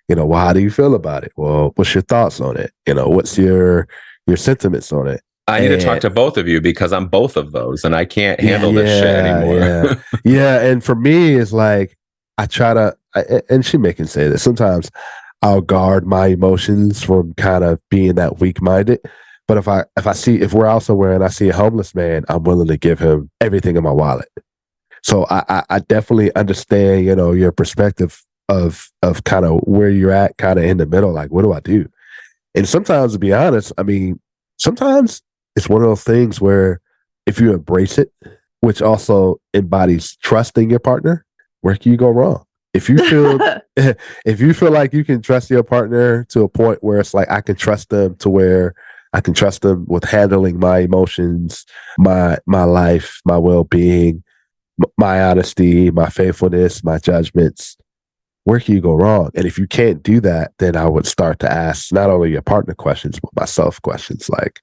you know, well, how do you feel about it? Well, what's your thoughts on it? You know, what's your sentiments on it? I need to talk to both of you, because I'm both of those and I can't handle this shit anymore. Yeah. And for me, it's like, I try to, and she may can say this, sometimes I'll guard my emotions from kind of being that weak-minded. But if we're out somewhere and I see a homeless man, I'm willing to give him everything in my wallet. So I definitely understand, you know, your perspective of kind of where you're at, kind of in the middle. Like, what do I do? And sometimes, to be honest, I mean, sometimes it's one of those things where if you embrace it, which also embodies trusting your partner, where can you go wrong? If you feel like you can trust your partner to a point where it's like, I can trust them to where I can trust them with handling my emotions, my life, my well-being, my honesty, my faithfulness, my judgments, where can you go wrong? And if you can't do that, then I would start to ask not only your partner questions, but myself questions like,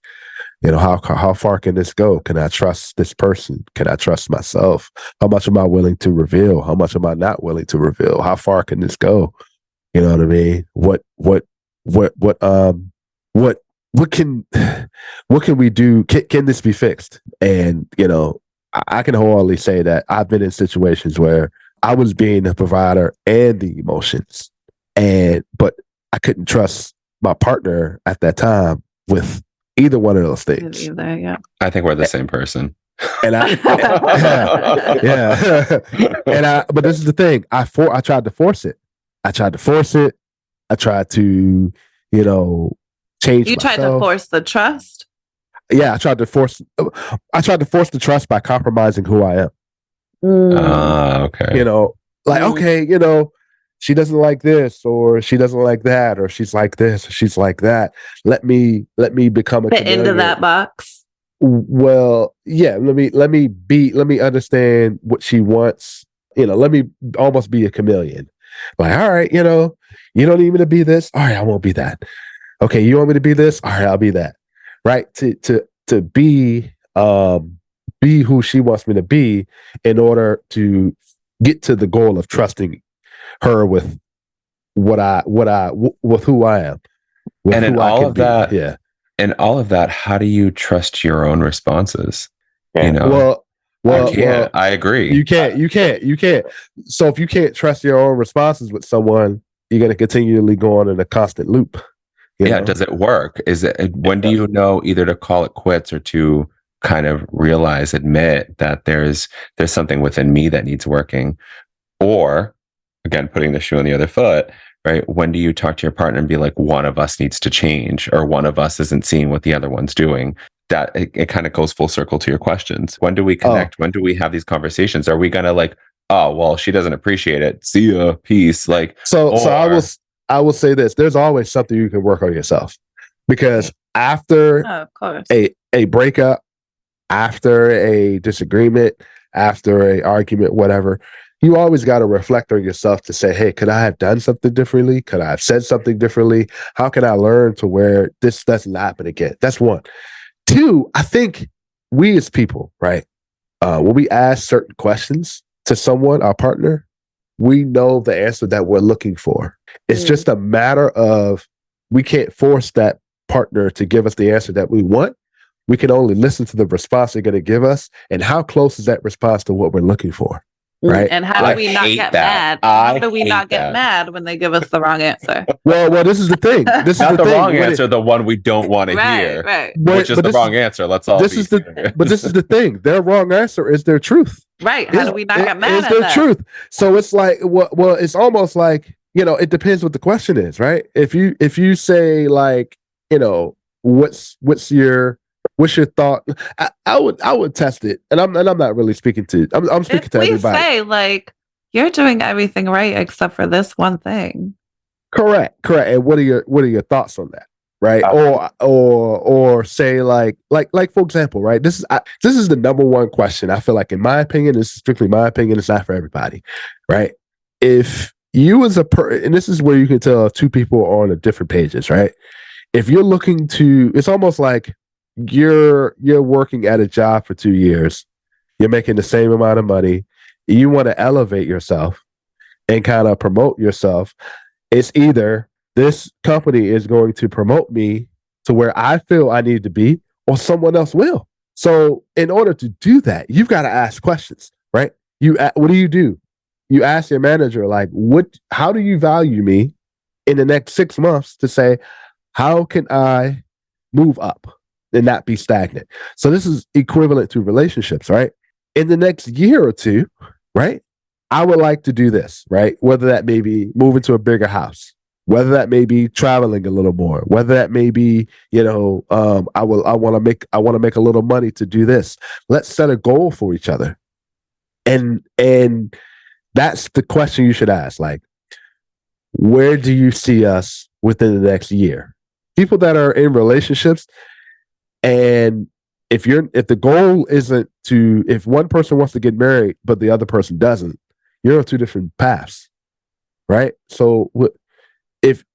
you know, how far can this go? Can I trust this person? Can I trust myself? How much am I willing to reveal? How much am I not willing to reveal? How far can this go? You know what I mean? What can we do? Can this be fixed? And, you know, I can wholeheartedly say that I've been in situations where I was being the provider and the emotions, but I couldn't trust my partner at that time with either one of those things. Either, yeah. I think we're the same person. And but this is the thing. I tried to force it. I tried to, you know, change. You tried to force the trust? Yeah, I tried to force the trust by compromising who I am. Okay. You know, like, okay, you know, she doesn't like this, or she doesn't like that, or she's like this, or she's like that. Let me become a fit into that box. Well, yeah, let me understand what she wants. You know, let me almost be a chameleon. Like, all right, you know, you don't need me to be this. All right, I won't be that. Okay, you want me to be this? All right, I'll be that. Right? To be be who she wants me to be in order to get to the goal of trusting her with with who I am, with And in who I all can of be. that, Yeah. and all of that, how do you trust your own responses? Yeah. You know, Well, you can't. I agree. you can't. So if you can't trust your own responses with someone, you're going to continually go on in a constant loop. You know? Does it work? Is it, when do you know either to call it quits or to kind of admit that there's something within me that needs working? Or again, putting the shoe on the other foot, right? When do you talk to your partner and be like, one of us needs to change, or one of us isn't seeing what the other one's doing? That it kind of goes full circle to your questions. When do we connect? When do we have these conversations? Are we gonna like, oh, well, she doesn't appreciate it, see ya, peace? Like, so I will say this: there's always something you can work on yourself, because after of course. a breakup, after a disagreement, after a argument, whatever, you always got to reflect on yourself to say, hey, could I have done something differently? Could I have said something differently? How can I learn to where this doesn't happen again? That's one. Two, I think we as people, right? When we ask certain questions to someone, our partner, we know the answer that we're looking for. It's just a matter of, we can't force that partner to give us the answer that we want. We can only listen to the response they're going to give us, and how close is that response to what we're looking for, right? And how do we not get mad? How do we not get mad when they give us the wrong answer? Well, this is the thing. This not is the wrong answer, the one we don't want to hear, right? Which is the wrong answer. Let's all. But this is the thing. Their wrong answer is their truth. Right? How do we not get mad? Is their truth? So it's like, well, it's almost like, it depends what the question is, right? If you say like, what's your thought? I would test it, and I'm not really speaking to. I'm speaking to everybody. Say like, you're doing everything right except for this one thing. Correct. And what are your thoughts on that? Right. Or say like for example, right? This is the number one question. I feel like, in my opinion, this is strictly my opinion. It's not for everybody, right? If you as and this is where you can tell two people are on different pages, right? If you're looking to, it's almost like you're working at a job for 2 years, you're making the same amount of money, you want to elevate yourself and kind of promote yourself. It's either this company is going to promote me to where I feel I need to be, or someone else will. So in order to do that, you've got to ask questions, right? What do? You ask your manager, like, how do you value me in the next 6 months, to say, how can I move up and not be stagnant? So this is equivalent to relationships, right? In the next year or two, right? I would like to do this, right? Whether that may be moving to a bigger house, whether that may be traveling a little more, whether that may be, I want to make a little money to do this. Let's set a goal for each other. And that's the question you should ask. Like, where do you see us within the next year? People that are in relationships, and if the goal isn't to, if one person wants to get married but the other person doesn't, you're on two different paths, right? So if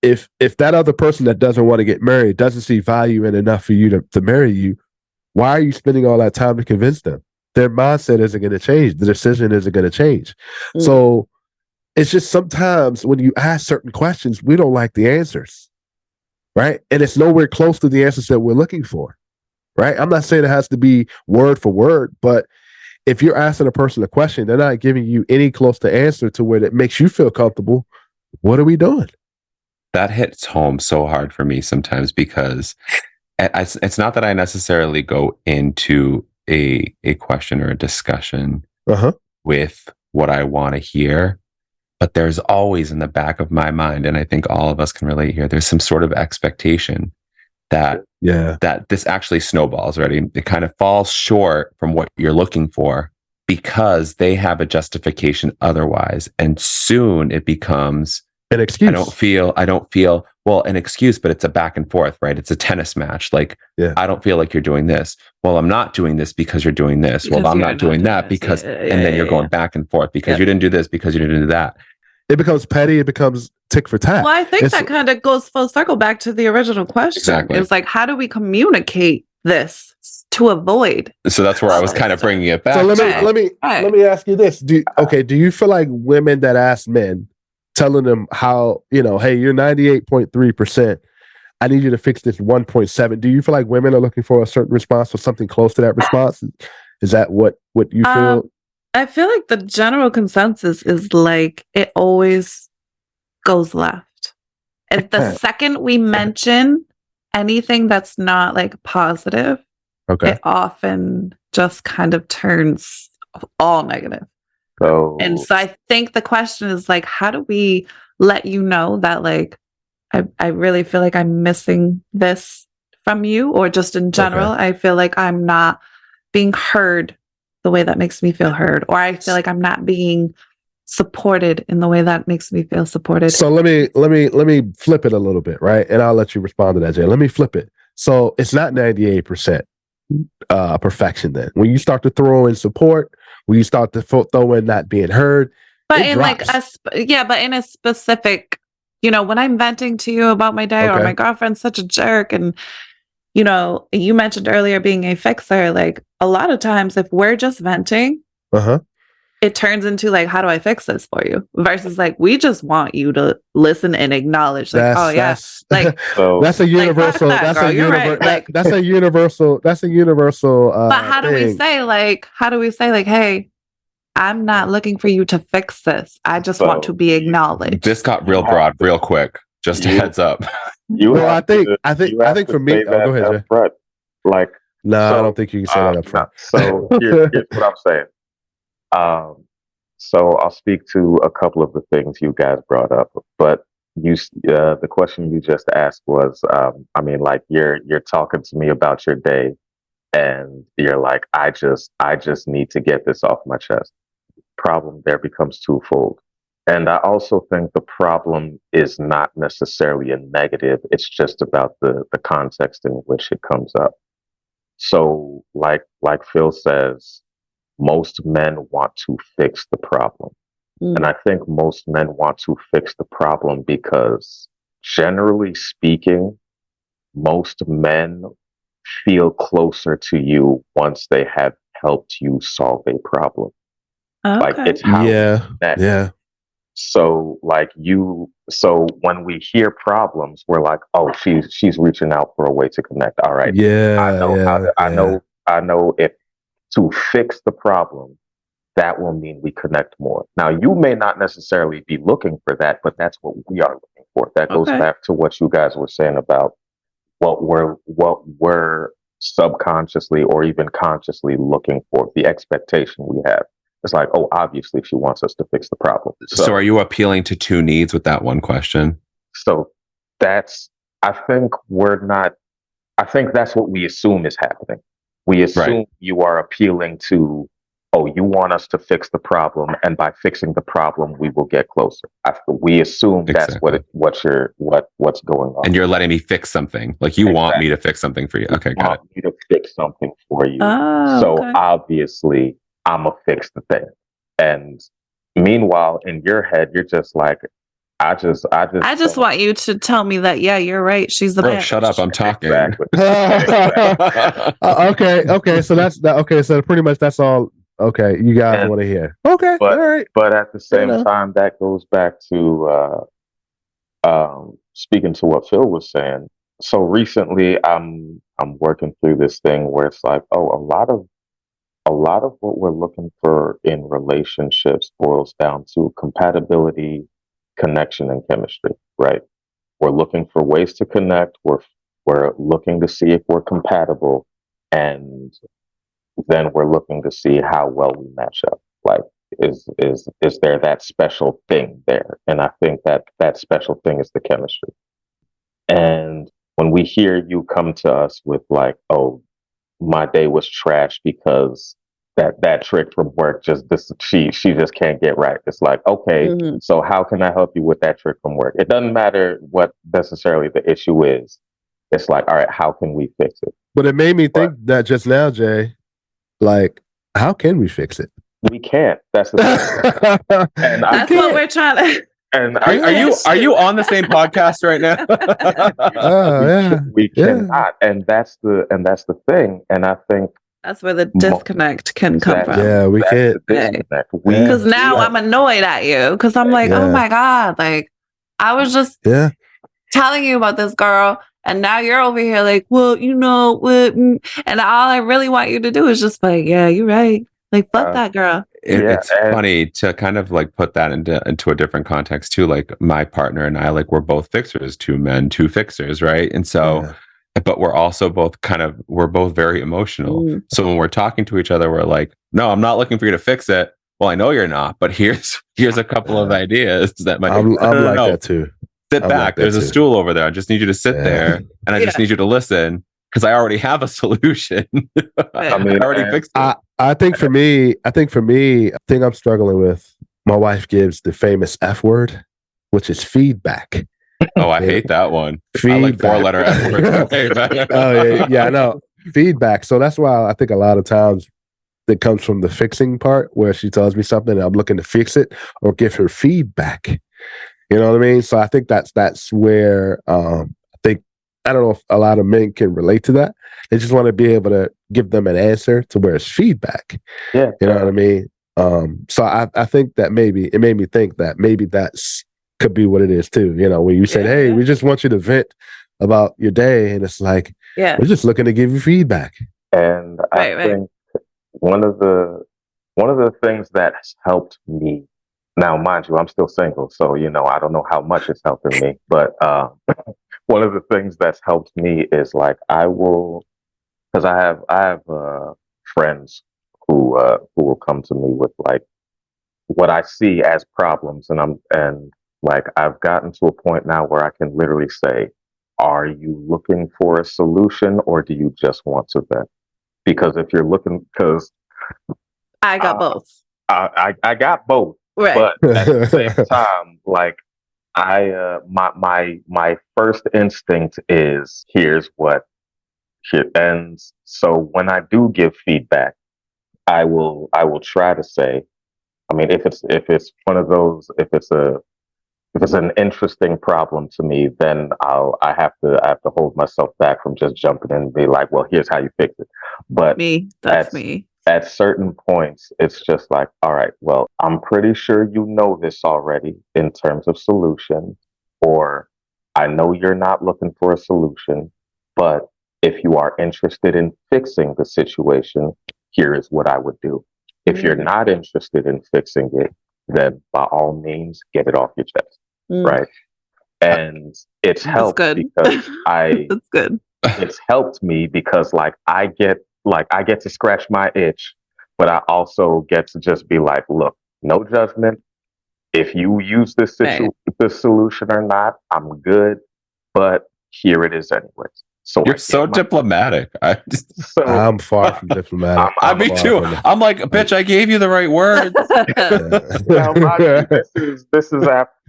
that other person that doesn't want to get married doesn't see value in enough for you to marry you, why are you spending all that time to convince them? Their mindset isn't going to change. The decision isn't going to change. So it's just, sometimes when you ask certain questions, we don't like the answers, right? And it's nowhere close to the answers that we're looking for, right? I'm not saying it has to be word for word, but if you're asking a person a question, they're not giving you any close to answer to where it makes you feel comfortable. What are we doing? That hits home so hard for me sometimes, because it's not that I necessarily go into a question or a discussion with what I want to hear, but there's always in the back of my mind, and I think all of us can relate here, there's some sort of expectation that this actually snowballs, right? It kind of falls short from what you're looking for because they have a justification otherwise, and soon it becomes an excuse. I don't feel well, an excuse, but it's a back and forth, right? It's a tennis match. Like, I don't feel like you're doing this. Well, I'm not doing this because you're doing this. Because I'm not doing that because, and then you're going back and forth because you didn't do this, because you didn't do that. It becomes petty. It becomes tick for tat. Well, I think that kind of goes full circle back to the original question. Exactly. It's like, how do we communicate this to avoid. So that's where I was kind of bringing it back. So let me ask you this. Do you feel like women that ask men, telling them how, hey, you're 98.3%, I need you to fix this 1.7. Do you feel like women are looking for a certain response or something close to that response? Is that what you feel? I feel like the general consensus is like it always goes left. If the second we mention anything that's not like positive, it often just kind of turns all negative. And so I think the question is like, how do we let you know that like I really feel like I'm missing this from you, or just in general, I feel like I'm not being heard the way that makes me feel heard, or I feel like I'm not being supported in the way that makes me feel supported. So let me flip it a little bit, right? And I'll let you respond to that, Jay. Let me flip it. So it's not 98% perfection then. When you start to throw in support, when you start to throw in not being heard, but in drops. But in a specific, when I'm venting to you about my day or my girlfriend's such a jerk, and you mentioned earlier being a fixer, like a lot of times if we're just venting, it turns into like, how do I fix this for you? Versus like, we just want you to listen and acknowledge, like, that's a universal. Like, that's a universal. But how do we say like, hey, I'm not looking for you to fix this. I just want to be acknowledged. This got real broad, real quick. Just a heads up. I think for me, go ahead, Jay. Like, I don't think you can say that up front. So here's what I'm saying. So I'll speak to a couple of the things you guys brought up, but the question you just asked was, you're talking to me about your day, and you're like, I just need to get this off my chest. Problem there becomes twofold. And I also think the problem is not necessarily a negative. It's just about the context in which it comes up. So like Phil says, most men want to fix the problem. And I think most men want to fix the problem because, generally speaking, most men feel closer to you once they have helped you solve a problem. Like, it's how we connect. So when we hear problems, we're like, oh, she's reaching out for a way to connect. All right. I know if to fix the problem, that will mean we connect more. Now, you may not necessarily be looking for that, but that's what we are looking for. That goes back to what you guys were saying about what we're subconsciously or even consciously looking for, the expectation we have. It's like, oh, obviously she wants us to fix the problem. So are you appealing to two needs with that one question? So I think that's what we assume is happening. We assume you are appealing to, oh, you want us to fix the problem, and by fixing the problem, we will get closer. We assume that's what's going on. And you're letting me fix something. Like you want me to fix something for you. Okay, got it. You want me to fix something for you. Obviously, I'm gonna fix the thing. And meanwhile, in your head, you're just like, I just want you to tell me that, yeah, you're right. She's the bitch. Shut up, I'm talking. Okay. So that's that. Okay, so pretty much that's all. Okay, you guys want to hear. Okay, all right. But at the same time, that goes back to speaking to what Phil was saying. So recently, I'm working through this thing where it's like, oh, a lot of what we're looking for in relationships boils down to compatibility, connection, and chemistry, right? We're looking for ways to connect. We're looking to see if we're compatible, and then we're looking to see how well we match up. Like, is there that special thing there? And I think that special thing is the chemistry. And when we hear you come to us with like, oh, my day was trash because that trick from work she just can't get right. It's like, okay, so how can I help you with that trick from work? It doesn't matter what necessarily the issue is. It's like, all right, how can we fix it? But it made me think that just now, Jay, like, how can we fix it? We can't. That's the thing. That's what we're trying to. And Are you on the same podcast right now? we cannot, and that's the thing. And I think That's where the disconnect can come from. Yeah, we can't. Because now I'm annoyed at you because I'm like, oh my God, like I was just telling you about this girl, and now you're over here like, well, you know what? And all I really want you to do is just like, yeah, you're right. Like, fuck that girl. It's funny to kind of like put that into a different context too. Like my partner and I, like we're both fixers, 2 men, 2 fixers, right? And so, but we're also both we're both very emotional. So when we're talking to each other, we're like, no, I'm not looking for you to fix it. Well, I know you're not, but here's a couple of ideas that might. I'm like that too. Sit back. There's a stool over there. I just need you to sit there, and I just need you to listen because I already have a solution. I already fixed it. I think for me, the thing I'm struggling with, my wife gives the famous F word, which is feedback. Oh, I hate that one. Feedback. I like 4-letter F words. I know. Feedback. So that's why I think a lot of times it comes from the fixing part where she tells me something and I'm looking to fix it or give her feedback. You know what I mean? So I think that's where I don't know if a lot of men can relate to that. They just want to be able to give them an answer to where it's feedback. Yeah. You know what I mean? So I think that it made me think that maybe that's could be what it is too. You know, when you said, hey, we just want you to vent about your day. And it's like, we're just looking to give you feedback. And I think one of the things that has helped me, now mind you, I'm still single, so you know, I don't know how much it's helping me, but one of the things that's helped me is like because I have friends who will come to me with like what I see as problems, and like I've gotten to a point now where I can literally say, are you looking for a solution or do you just want to vent? Because if you're looking, because I got both. I got both, right? But at the same time, like my first instinct is here's what shit ends. So when I do give feedback, I will try to say, I mean, if it's one of those, if it's an interesting problem to me, then I have to hold myself back from just jumping in and be like, well, here's how you fix it. But that's me. At certain points, it's just like, all right, well, I'm pretty sure you know this already in terms of solution, or I know you're not looking for a solution, but if you are interested in fixing the situation, here is what I would do. If you're not interested in fixing it, then by all means, get it off your chest. Right. And it's helped because that's good. It's helped me because like I get to scratch my itch, but I also get to just be like, look, no judgment. If you use this solution or not, I'm good. But here it is anyways. So you're so diplomatic. I'm far from diplomatic. Me too. I'm like, bitch, I gave you the right words.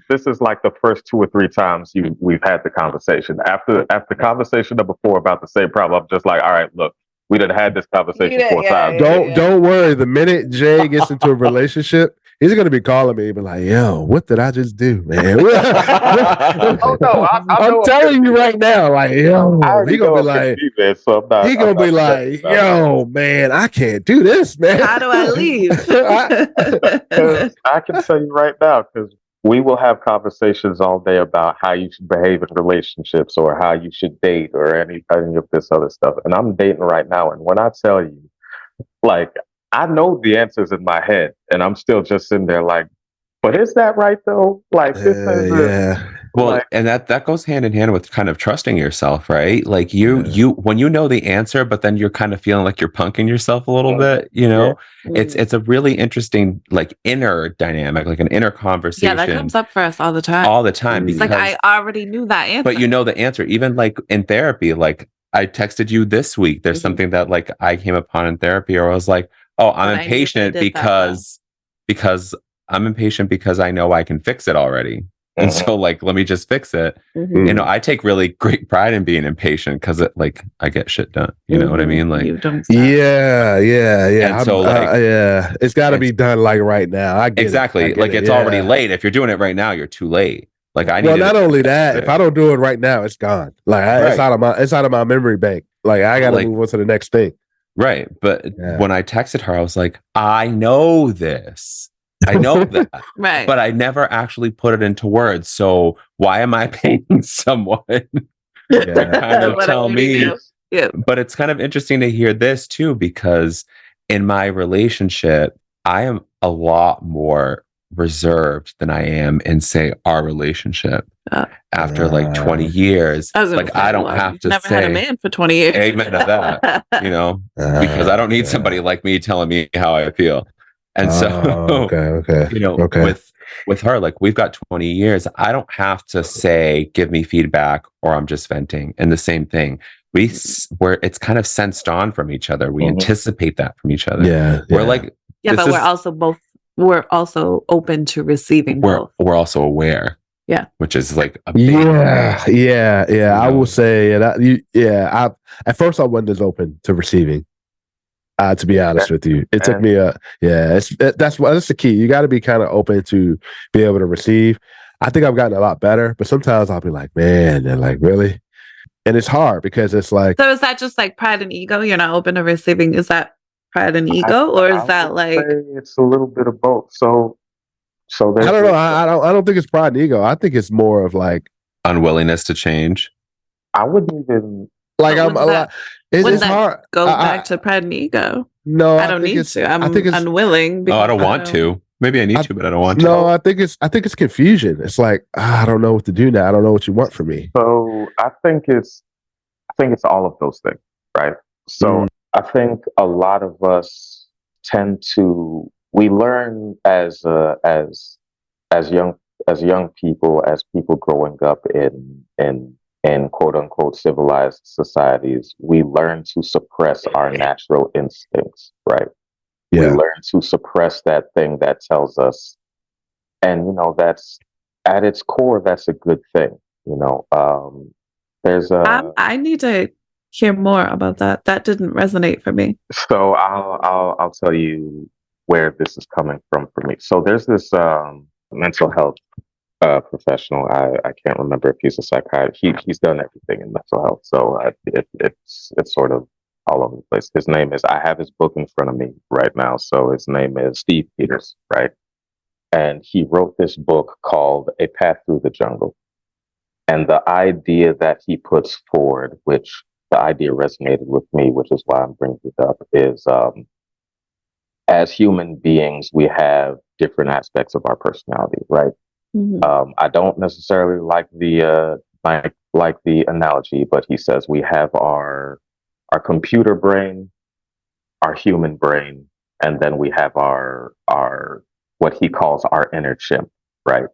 This is like the first 2 or 3 times we've had the conversation. After conversation number 4 about the same problem, I'm just like, all right, look, we done had this conversation 4 times. Don't worry. The minute Jay gets into a relationship, he's going to be calling me and be like, yo, what did I just do, man? Oh, no, I'm telling you right now, like, yo, he's going to be like, yo, man, I can't do this, man. How do I leave? I can tell you right now, because we will have conversations all day about how you should behave in relationships or how you should date or any of this other stuff. And I'm dating right now. And when I tell you, like, I know the answers in my head and I'm still just sitting there like, but is that right though? Like, this is well, like, and that goes hand in hand with kind of trusting yourself, right? Like you when you know the answer, but then you're kind of feeling like you're punking yourself a little bit, you know. It's a really interesting like inner dynamic, like an inner conversation. Yeah, that comes up for us all the time. It's like I already knew that answer, but you know the answer. Even like in therapy, like I texted you this week. There's something that like I came upon in therapy, or I was like, oh, I'm impatient because I'm impatient because I know I can fix it already. And so like, let me just fix it. Mhm. You know, I take really great pride in being impatient because it like I get shit done. You know what I Mhm. mean? Like, You don't stop. Yeah. And so, like, yeah, it's got to it's- be done like right now. I get exactly. it. I get Like it. it's already Yeah. late. If you're doing it right now, you're too late. Like I need. Well, not only that, if I don't do it right now, it's gone. Like it's Right. out of my memory bank. Like I got to Like- move on to the next thing. Right. But Yeah. when I texted her, I was like, I know this. I know that. Right. But I never actually put it into words. So why am I paying someone to kind of What I tell already me? knew. Yeah. But it's kind of interesting to hear this too, because in my relationship, I am a lot more reserved than I am in, say, our relationship. After like 20 years, I was gonna like say, I don't well, have you've to never say had a man for 20 years. amen to that, you know, because I don't need somebody like me telling me how I feel. And so, okay. you know, Okay. with her, like we've got 20 years. I don't have to say, give me feedback or I'm just venting. And the same thing, where it's kind of sensed on from each other. We anticipate that from each other. Yeah. We're like, Yeah, this but is- we're also open to receiving both. we're also aware. Yeah. Which is like a big Yeah. thing. I know? will say, at first I wasn't as open to receiving. To be honest with you, it took me that's the key. You got to be kind of open to be able to receive. I think I've gotten a lot better, but sometimes I'll be like, man, they're like, really? And it's hard because it's like, So is that just like pride and ego? You're not open to receiving. Is that pride and ego, or is that like it's a little bit of both? So there's I don't know. I don't think it's pride and ego. I think it's more of like unwillingness to change. I wouldn't even like But I'm a wouldn't lot. wouldn't It's that hard. go back to pride and ego? No, I don't think need it's, to. I'm I think it's unwilling. Oh, I because don't want to. Maybe I need to, but I don't want to. no. I think it's confusion. It's like I don't know what to do now. I don't know what you want from me. So I think it's all of those things, right? So I think a lot of us tend to we learn as young people, as people growing up in quote unquote civilized societies, we learn to suppress our natural instincts, right? We Yeah. learn to suppress that thing that tells us, and that's at its core, that's a good thing. There's a I need to hear more about that. That didn't resonate for me. So I'll tell you where this is coming from for me. So there's this mental health professional. I can't remember if he's a psychiatrist. He's done everything in mental health. So it's sort of all over the place. His name is. I have his book in front of me right now. So his name is Steve Peters, right? And he wrote this book called A Path Through the Jungle. And the idea that he puts forward, which the idea resonated with me, which is why I'm bringing it up, is as human beings, we have different aspects of our personality, right? I don't necessarily like the the analogy, but he says we have our computer brain, our human brain, and then we have our what he calls our inner chimp, right?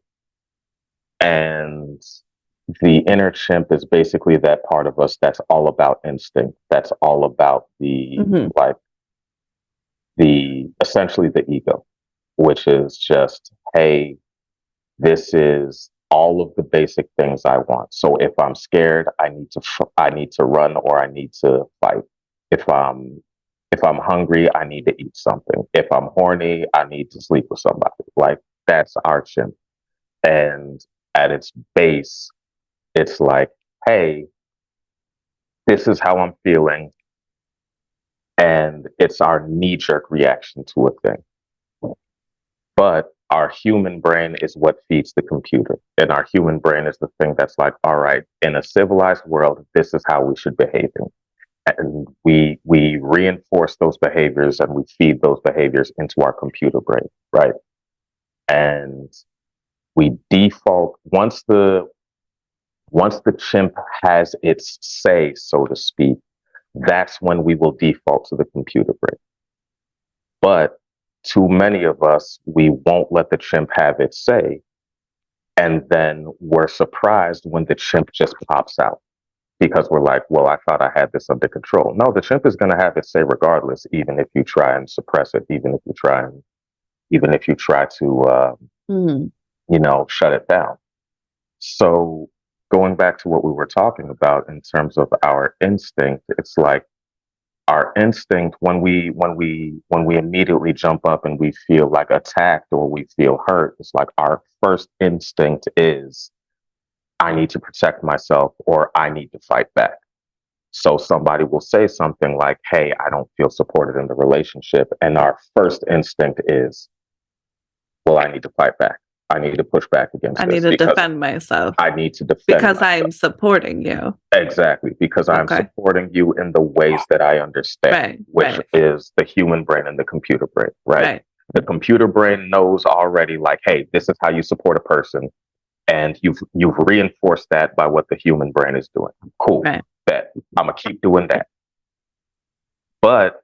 And the inner chimp is basically that part of us that's all about instinct. That's all about essentially the ego, which is just, hey, this is all of the basic things I want. So if I'm scared, I need to run or I need to fight. If I'm hungry, I need to eat something. If I'm horny, I need to sleep with somebody. Like that's our chimp. And at its base, it's like, hey, this is how I'm feeling. And it's our knee-jerk reaction to a thing. But our human brain is what feeds the computer. And our human brain is the thing that's like, all right, in a civilized world, this is how we should behave. And we reinforce those behaviors and we feed those behaviors into our computer brain, right? And we default once the chimp has its say, so to speak, that's when we will default to the computer brain. But too many of us, we won't let the chimp have its say. And then we're surprised when the chimp just pops out because we're like, well, I thought I had this under control. No, the chimp is going to have its say regardless, even if you try and suppress it, even if you try to, shut it down. So going back to what we were talking about in terms of our instinct, it's like our instinct when we immediately jump up and we feel like attacked or we feel hurt, it's like our first instinct is I need to protect myself or I need to fight back. So somebody will say something like, hey, I don't feel supported in the relationship. And our first instinct is, well, I need to fight back. I need to push back against I this need to because defend myself I need to defend because myself. I'm supporting you. Exactly, because I'm Okay. supporting you in the ways that I understand, Right, which right. is the human brain and the computer brain, right? Right. The computer brain knows already, like, hey, this is how you support a person, and you've reinforced that by what the human brain is doing. Cool, Right. bet I'm gonna keep doing that. But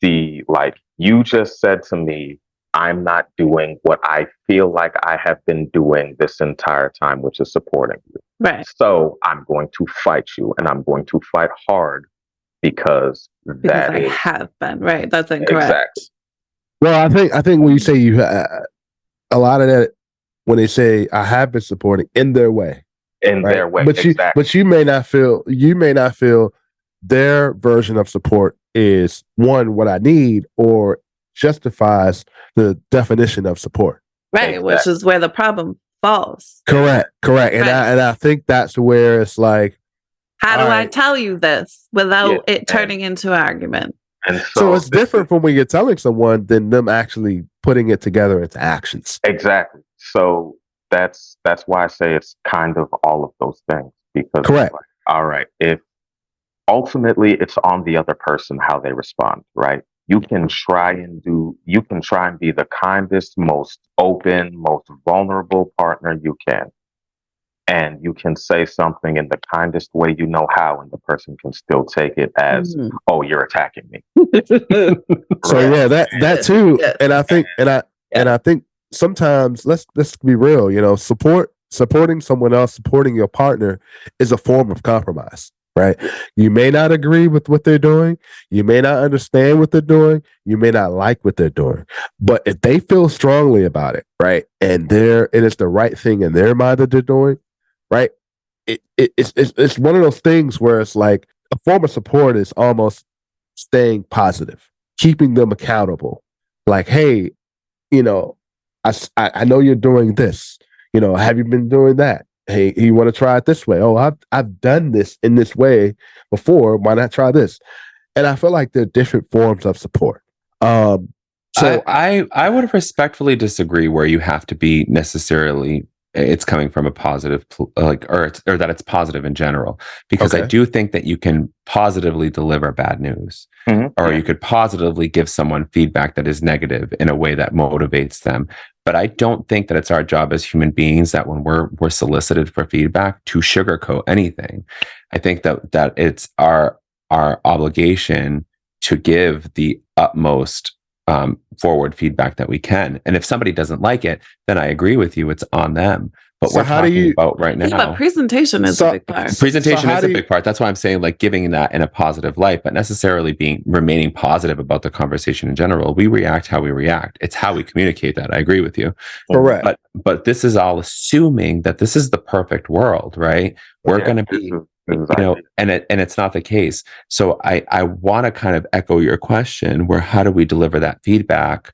you just said to me, I'm not doing what I feel like I have been doing this entire time, which is supporting you. Right. So I'm going to fight you and I'm going to fight hard because Because I have been. Right. That's incorrect. exactly. Well, I think when you say a lot of that, when they say I have been supporting in their way, In right? their way. But Exactly. you may not feel their version of support is one what I need or justifies the definition of support. Right. Which Exactly. is where the problem falls. Correct. And Right. I think that's where it's like, How do all I right. tell you this without Yeah, it turning into an argument? And So it's this different from when you're telling someone than them actually putting it together into actions. exactly. So that's why I say it's kind of all of those things. Because Correct. it's like, all right, if ultimately it's on the other person how they respond, right? You can try and be the kindest, most open, most vulnerable partner you can. And you can say something in the kindest way you know how, and the person can still take it as, Mhm. oh, you're attacking me. So Right. yeah, that too. Yes. And I think and I think sometimes let's be real, supporting someone else, supporting your partner is a form of compromise, right? You may not agree with what they're doing, you may not understand what they're doing, you may not like what they're doing. But if they feel strongly about it, right, and it's the right thing in their mind that they're doing, right? It's one of those things where it's like a form of support is almost staying positive, keeping them accountable. Like, hey, I know you're doing this. Have you been doing that? Hey, you want to try it this way? Oh, I've done this in this way before. Why not try this? And I feel like there are different forms of support. So I would respectfully disagree where you have to be necessarily it's coming from a positive or that it's positive in general, because I Okay. do think that you can positively deliver bad news, or you could positively give someone feedback that is negative in a way that motivates them. But I don't think that it's our job as human beings that when we're solicited for feedback to sugarcoat anything. I think that it's our obligation to give the utmost forward feedback that we can. And if somebody doesn't like it, then I agree with you. It's on them. But So we're how do talking you- about right Yeah, now. but presentation is a big part. Presentation how is do a you- big part. That's why I'm saying like giving that in a positive light, but necessarily remaining positive about the conversation in general. We react how we react. It's how we communicate that. I agree with you. Correct. But this is all assuming that this is the perfect world, right? We're going to be and it's not the case. So I want to kind of echo your question where how do we deliver that feedback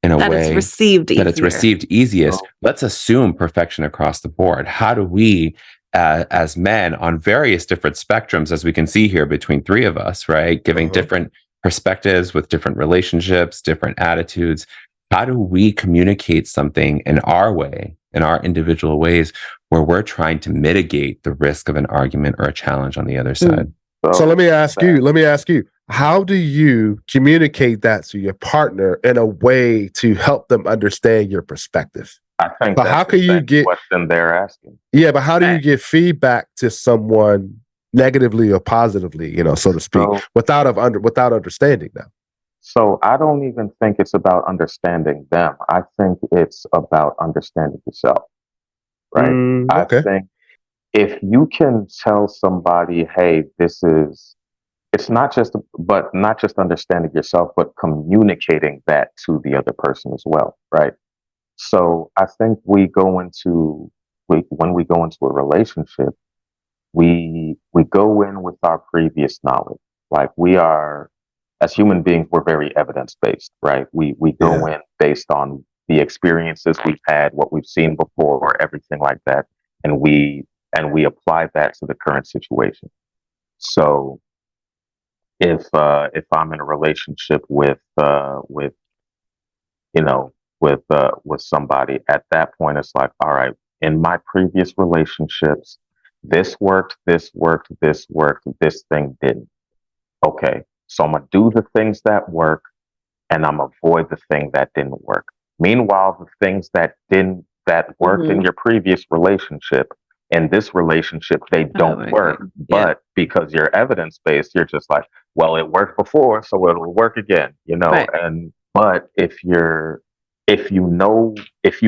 in a that way it's received easier. that it's received easiest? Let's assume perfection across the board. How do we as men on various different spectrums, as we can see here between three of us, right, giving different perspectives with different relationships, different attitudes, how do we communicate something in our way, in our individual ways, where we're trying to mitigate the risk of an argument or a challenge on the other side? So let me ask you, how do you communicate that to your partner in a way to help them understand your perspective? I think But that's how can the you same get question they're asking. Yeah, but how do you give feedback to someone negatively or positively, so to speak, without understanding them? So I don't even think it's about understanding them. I think it's about understanding yourself. Right. I Okay. think if you can tell somebody, hey, it's not just understanding yourself, but communicating that to the other person as well. Right. So I think we go into when we go into a relationship, we go in with our previous knowledge. Like we are, as human beings, we're very evidence based, right? We go in based on the experiences we've had, what we've seen before, everything like that, and we apply that to the current situation. So if I'm in a relationship with you know with somebody, at that point it's like, all right, in my previous relationships, this worked, this worked, this worked, this thing didn't. Okay, so I'm gonna do the things that work, and I'm avoid the thing that didn't work. Meanwhile, the things that worked in your previous relationship, in this relationship, they don't work. But because you're evidence based, you're just like, well, it worked before, so it'll work again, Right. And but if you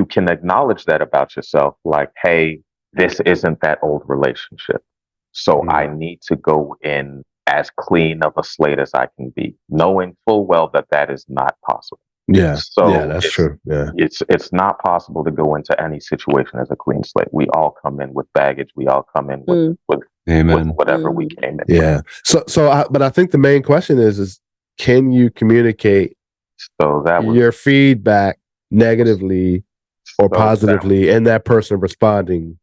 can acknowledge that about yourself, like, hey, this isn't that old relationship, so I need to go in as clean of a slate as I can be, knowing full well that that is not possible. Yeah. So yeah, that's true. Yeah. it's not possible to go into any situation as a clean slate. We all come in with baggage. We all come in with Amen. whatever we came in. Yeah. But I think the main question is can you communicate So that was your feedback negatively or so positively, and that person responding,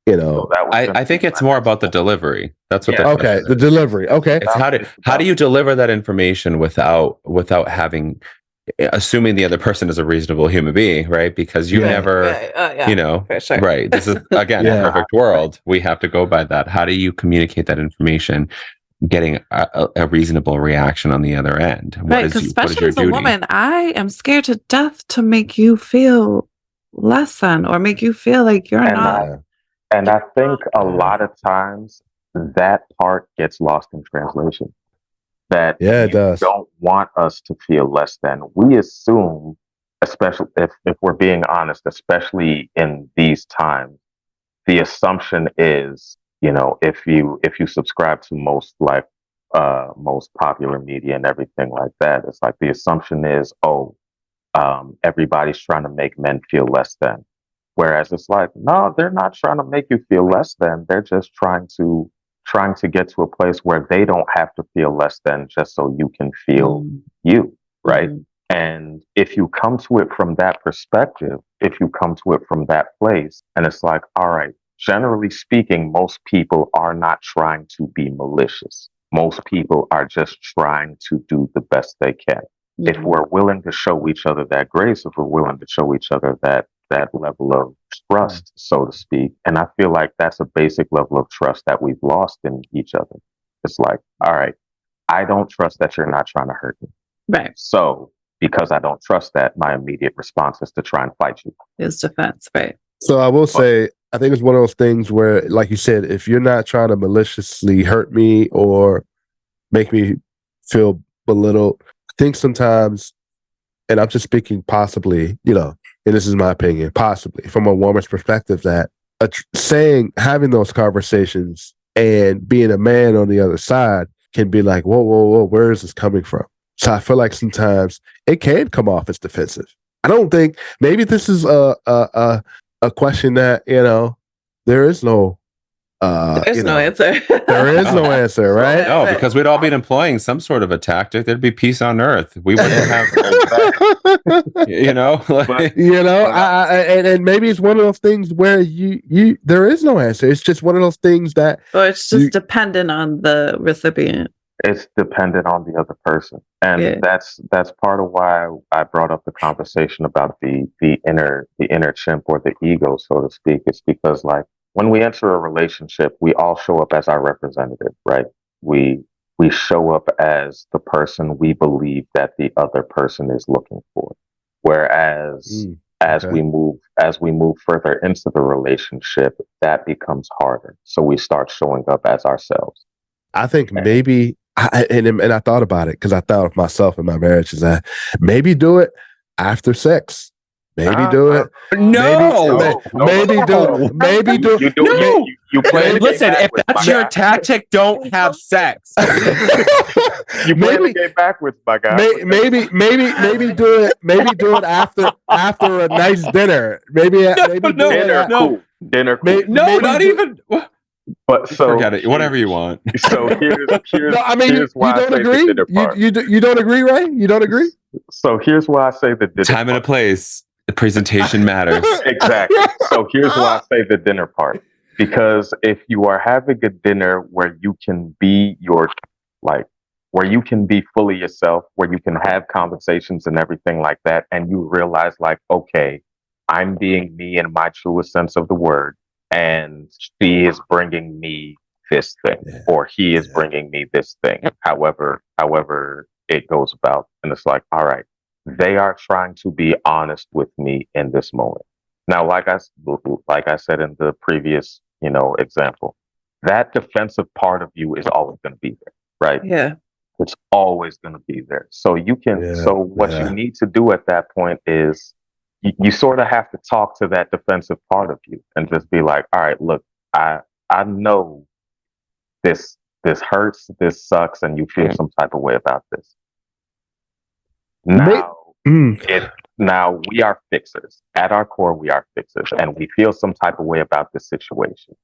So that was I think it's more about the delivery. That's what. Yeah. okay, the delivery. Okay. It's how do you deliver that information without having assuming the other person is a reasonable human being, right? Because you never, for sure. right. This is again a perfect world. We have to go by that. How do you communicate that information, getting a reasonable reaction on the other end? Right, because especially as a woman, I am scared to death to make you feel less than or make you feel like you're not. And I think a lot of times that part gets lost in translation. That it does. Don't want us to feel less than. We assume, especially if we're being honest, especially in these times, the assumption is, if you subscribe to most popular media and everything like that, it's like the assumption is, everybody's trying to make men feel less than. Whereas it's like, no, they're not trying to make you feel less than. They're just trying to get to a place where they don't have to feel less than, just so you can feel you, right? And if you come to it from that perspective, if you come to it from that place, and it's like, all right, generally speaking, most people are not trying to be malicious. Most people are just trying to do the best they can. If we're willing to show each other that grace, if we're willing to show each other that level of trust, so to speak, and I feel like that's a basic level of trust that we've lost in each other. It's like, all right, I don't trust that you're not trying to hurt me. Right. So because I don't trust that, my immediate response is to try and fight you. Is defense, right? So I will say, I think it's one of those things where, like you said, if you're not trying to maliciously hurt me or make me feel belittled, I think sometimes, and I'm just speaking possibly, and this is my opinion, possibly from a woman's perspective, that having those conversations and being a man on the other side can be like, whoa, where is this coming from? So I feel like sometimes it can come off as defensive. I don't think, maybe this is a question that, there is no there's no answer. There is no answer, right? No, because we'd all be employing some sort of a tactic. There'd be peace on earth. We wouldn't have, and maybe it's one of those things where there is no answer. It's just one of those things that, or it's just dependent on the recipient. It's dependent on the other person, and that's part of why I brought up the conversation about the inner chimp or the ego, so to speak. It's because, like, when we enter a relationship, we all show up as our representative, right? We show up as the person we believe that the other person is looking for. Whereas as we move further into the relationship, that becomes harder. So we start showing up as ourselves. I think maybe, and I thought about it because I thought of myself in my marriage, is that maybe do it after sex. Maybe do it. Maybe do it. You play. Listen, if that's your tactic, don't have sex. You play the game backwards, my guy. Maybe do it. Maybe do it after a nice dinner. Maybe dinner. Cool. dinner. No, maybe not even. But so Forget it. Whatever you want. So here's No, I mean, here's why you don't I say agree. the dinner part. You don't agree, Ray? You don't agree? So here's why I say the dinner Time and a part. place. The presentation matters. Exactly. So here's why I say the dinner part. Because if you are having a dinner where you can be where you can be fully yourself, where you can have conversations and everything like that, and you realize like, okay, I'm being me in my truest sense of the word, and she is bringing me this thing, or he is bringing me this thing, however it goes about. And it's like, all right, they are trying to be honest with me in this moment. Now, like I said in the previous, example, that defensive part of you is always going to be there, right? Yeah. It's always going to be there. So you can. Yeah, So what you need to do at that point is you sort of have to talk to that defensive part of you and just be like, all right, look, I know this hurts, this sucks, and you feel some type of way about this. Now we are fixers. At our core, we are fixers, and we feel some type of way about this situation.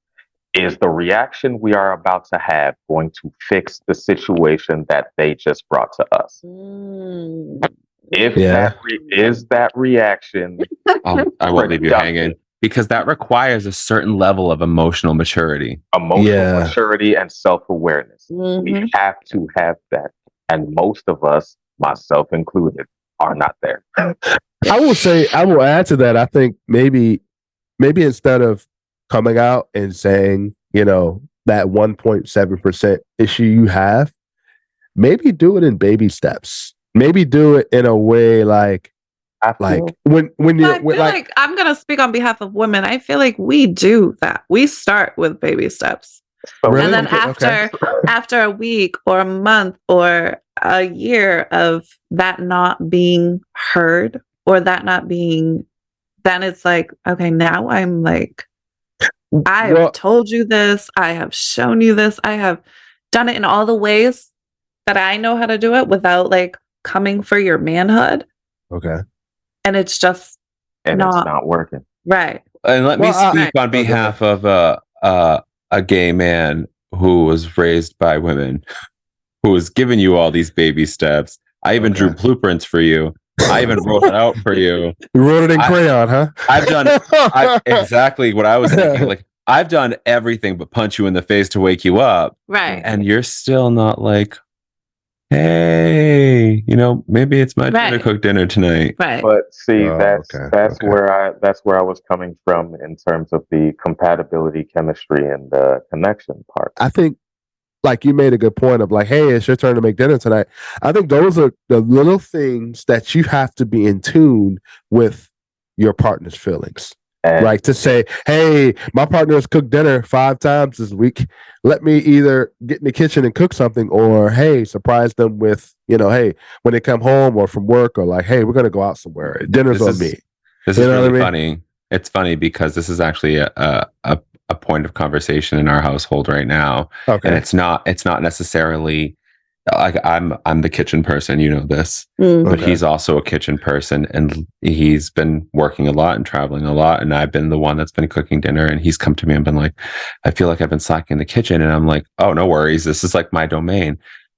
Is the reaction we are about to have going to fix the situation that they just brought to us? If that reaction, I won't leave you hanging, because that requires a certain level of emotional maturity. Maturity and self-awareness. We have to have that. And most of us, myself included, are not there. I will add to that. I think maybe instead of coming out and saying, that 1.7% issue you have, maybe do it in baby steps. Maybe do it in a way like when I'm gonna speak on behalf of women. I feel like we do that. We start with baby steps. Really? And then after a week or a month or a year of that not being heard or that not being, then it's like, okay, now I'm like, I have told you this. I have shown you this. I have done it in all the ways that I know how to do it without like coming for your manhood. Okay. And it's just it's not working. Right. And let me speak on behalf of a gay man who was raised by women, who was giving you all these baby steps. I even drew blueprints for you. I even wrote it out for you. You wrote it in crayon, huh? I've done exactly what I was thinking. Like, I've done everything but punch you in the face to wake you up. Right. And you're still not like, hey, maybe it's my turn to cook dinner tonight. Right. But see, that's where I was coming from in terms of the compatibility, chemistry, and the connection part. I think, like, you made a good point of like, hey, it's your turn to make dinner tonight. I think those are the little things that you have to be in tune with your partner's feelings. Right, to say, hey, my partner has cooked dinner 5 times this week. Let me either get in the kitchen and cook something, or hey, surprise them with, hey, when they come home or from work, or like, hey, we're gonna go out somewhere. Dinner's on me. This is really funny. It's funny because this is actually a point of conversation in our household right now. Okay, and it's not necessarily like I'm the kitchen person, this, but he's also a kitchen person, and he's been working a lot and traveling a lot, and I've been the one that's been cooking dinner, and he's come to me and been like, I feel like I've been slacking in the kitchen, and I'm like, oh, no worries, this is like my domain.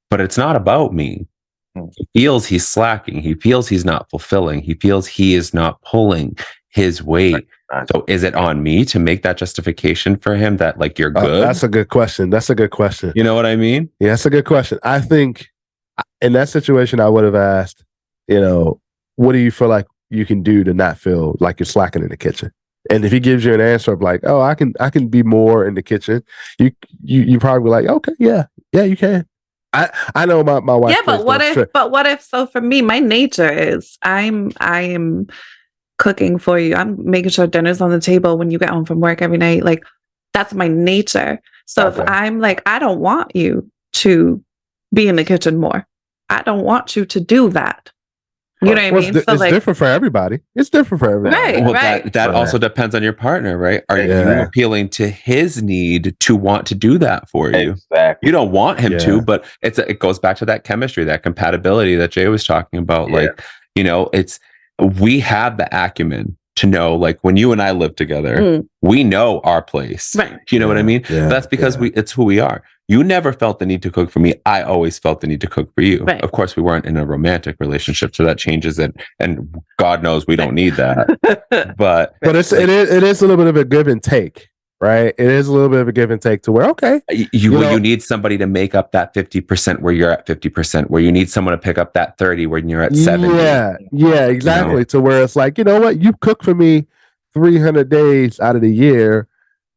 But it's not about me. He feels he's slacking. He feels he's not fulfilling. He feels he is not pulling his weight. So is it on me to make that justification for him that like you're good? That's a good question. You know what I mean? Yeah, that's a good question. I think in that situation, I would have asked, what do you feel like you can do to not feel like you're slacking in the kitchen? And if he gives you an answer of like, oh, I can be more in the kitchen, you probably be like, okay, yeah, you can. I know my wife. Yeah, but what if? So for me, my nature is I am cooking for you. I'm making sure dinner's on the table when you get home from work every night. Like, that's my nature. So if I'm like, I don't want you to be in the kitchen more. I don't want you to do that. You know what I mean? So it's different for everybody. It's different for everybody. Right, well, right. That also depends on your partner, right? Are you appealing to his need to want to do that for you? Exactly. You don't want him to, but it goes back to that chemistry, that compatibility that Jay was talking about. Like, we have the acumen to know, like when you and I live together, we know our place. Right. You know what I mean? Yeah, That's because it's who we are. You never felt the need to cook for me. I always felt the need to cook for you. Right. Of course, we weren't in a romantic relationship, so that changes it. And God knows we don't need that. But it is a little bit of a give and take, right? It is a little bit of a give and take to where, okay, you need somebody to make up that 50% where you're at 50%, where you need someone to pick up that 30 when you're at 70. Yeah, exactly. You know? To where it's like, you know what, you cook for me 300 days out of the year.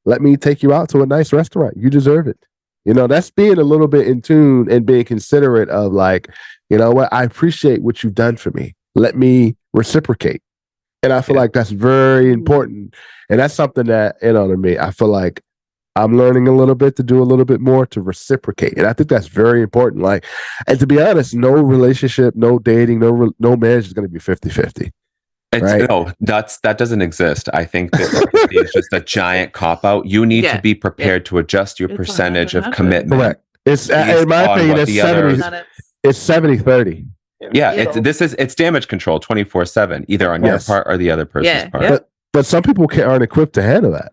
Let me take you out to a nice restaurant. You deserve it. You know, that's being a little bit in tune and being considerate of like, you know what, I appreciate what you've done for me. Let me reciprocate. And I feel like that's very important. And that's something that, you know, to me, I feel like I'm learning a little bit to do a little bit more to reciprocate. And I think that's very important. Like, and to be honest, no relationship, no dating, no marriage is going to be 50-50. Right? No, that doesn't exist. I think that it's just a giant cop out. You need to be prepared to adjust your percentage of commitment. Correct. It's in my opinion, it's 70-30. Yeah, it's damage control 24/7, either on your part or the other person's part. But some people aren't equipped to handle that,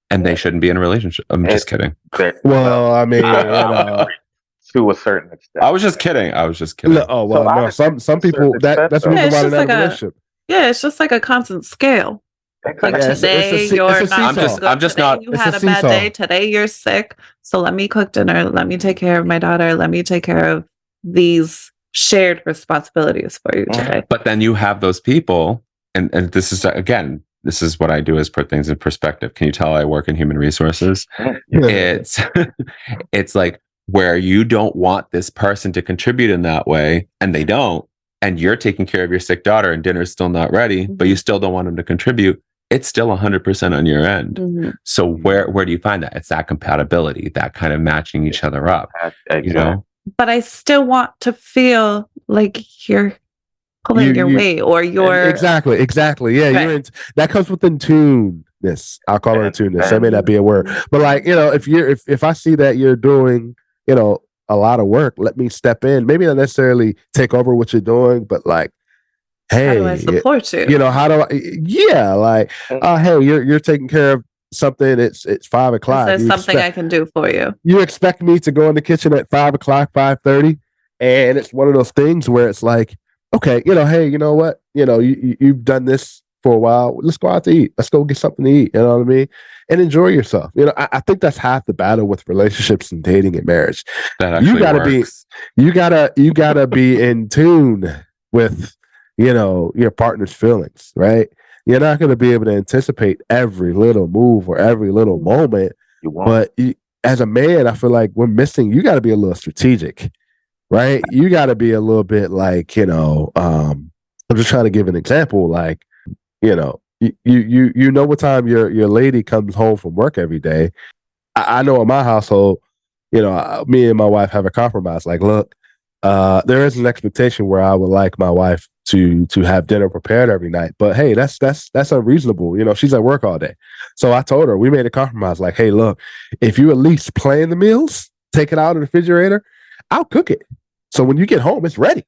and they shouldn't be in a relationship. I'm just kidding. Well, I mean, to a certain extent. I was just kidding. Oh well, no. Some people that's the reason why they're not in a relationship. Yeah, it's just like a constant scale. Like today you're not. I'm just not. You had a bad day. Today you're sick. So let me cook dinner. Let me take care of my daughter. Let me take care of these shared responsibilities for you today. But then you have those people, and this is again, this is what I do is put things in perspective. Can you tell I work in human resources? It's like where you don't want this person to contribute in that way, and they don't. And you're taking care of your sick daughter and dinner's still not ready, but you still don't want them to contribute. It's still 100% on your end. So where do you find that? It's that compatibility, that kind of matching each other up, you know? But I still want to feel like you're pulling your weight or you're... Exactly. Yeah, right. That comes with in tuneness. I'll call it in tuneness. That may not be a word. But like, you know, if I see that you're doing, you know, a lot of work, let me step in. Maybe not necessarily take over what you're doing, but like, hey, how do I support you? You know, how do I? Yeah, like, hey, you're taking care of something. It's 5 o'clock. There's something I can do for you. You expect me to go in the kitchen at 5 o'clock, 5:30, and it's one of those things where it's like, okay, you know, hey, you know what, you know, you've done this for a while. Let's go out to eat. Let's go get something to eat. You know what I mean? And enjoy yourself. You know, I think that's half the battle with relationships and dating and marriage. That actually you gotta be in tune with, you know, your partner's feelings, right? You're not going to be able to anticipate every little move or every little moment. But as a man, I feel like we're missing. You got to be a little strategic, right? You got to be a little bit like, you know, I'm just trying to give an example. Like, you know, you know what time your lady comes home from work every day. I know in my household, you know, me and my wife have a compromise. Like, look, there is an expectation where I would like my wife to have dinner prepared every night, but hey, that's unreasonable. You know, she's at work all day. So I told her, we made a compromise. Like, hey, look, if you at least plan the meals, take it out of the refrigerator, I'll cook it. So when you get home, it's ready.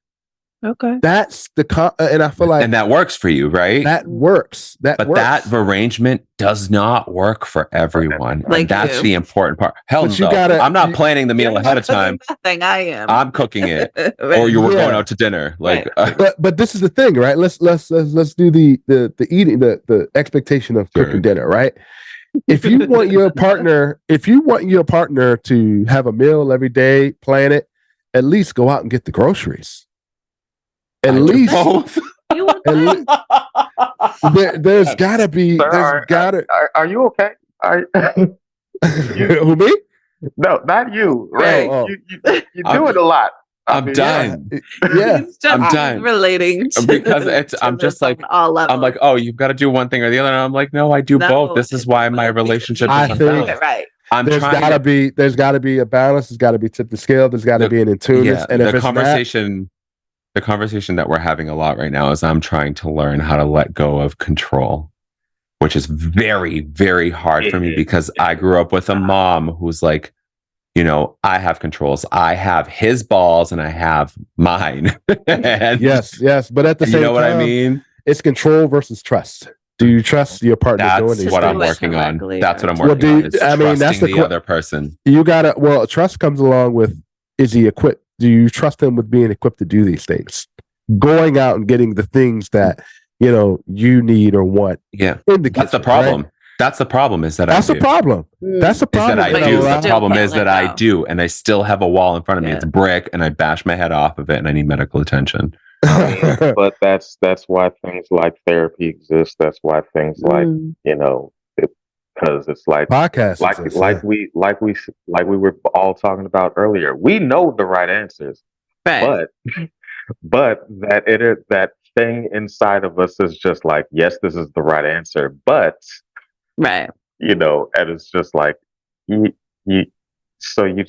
Okay. That's and I feel like, and that works for you, right? That works. But that arrangement does not work for everyone. Like, that's the important part. Hell but no. I'm not planning the meal ahead of time. Nothing. I am. I'm cooking it, or you were going out to dinner. Like, but this is the thing, right? Let's do the eating, the expectation of cooking dinner, right? If you want your partner, to have a meal every day, plan it. At least go out and get the groceries. At least there's gotta be. Sir, are you okay? Who, me? No, not you. Right? You're doing a lot. I'm dying. Yeah, I'm dying. Relating because I'm just like all levels. I'm like, oh, you've got to do one thing or the other. And I'm like, no, I do both. This is why my relationship. I think right. There's got to be a balance. There's got to be tip the scale. There's got to be an in-tuneness. And if the conversation that we're having a lot right now is I'm trying to learn how to let go of control, which is very, very hard for me because I grew up with a mom who's like, you know, I have controls. I have his balls and I have mine. Yes. But at the same time, you know what I mean? It's control versus trust. Do you trust your partner doing That's these what I'm things? working on. Directly, That's what I'm or- working Well, on. do Is you- I mean, that's trusting the the other person. You gotta. Well, trust comes along with, is he equipped? Do you trust him with being equipped to do these things? Going out and getting the things that you need or want Yeah, in the that's the kitchen, problem. right? That's the problem. Is that That's I the do. problem. That's the Is that problem. I But do. you The still problem can't is that let I go. do, and I still have a wall in front of me. Yeah. It's brick, and I bash my head off of it, and I need medical attention. But that's why things like therapy exist. That's why things like Mm. because it's like Podcast. like we were all talking about earlier. We know the right answers, Right. but that thing inside of us is just like, yes, this is the right answer, but Right. and it's just like you so you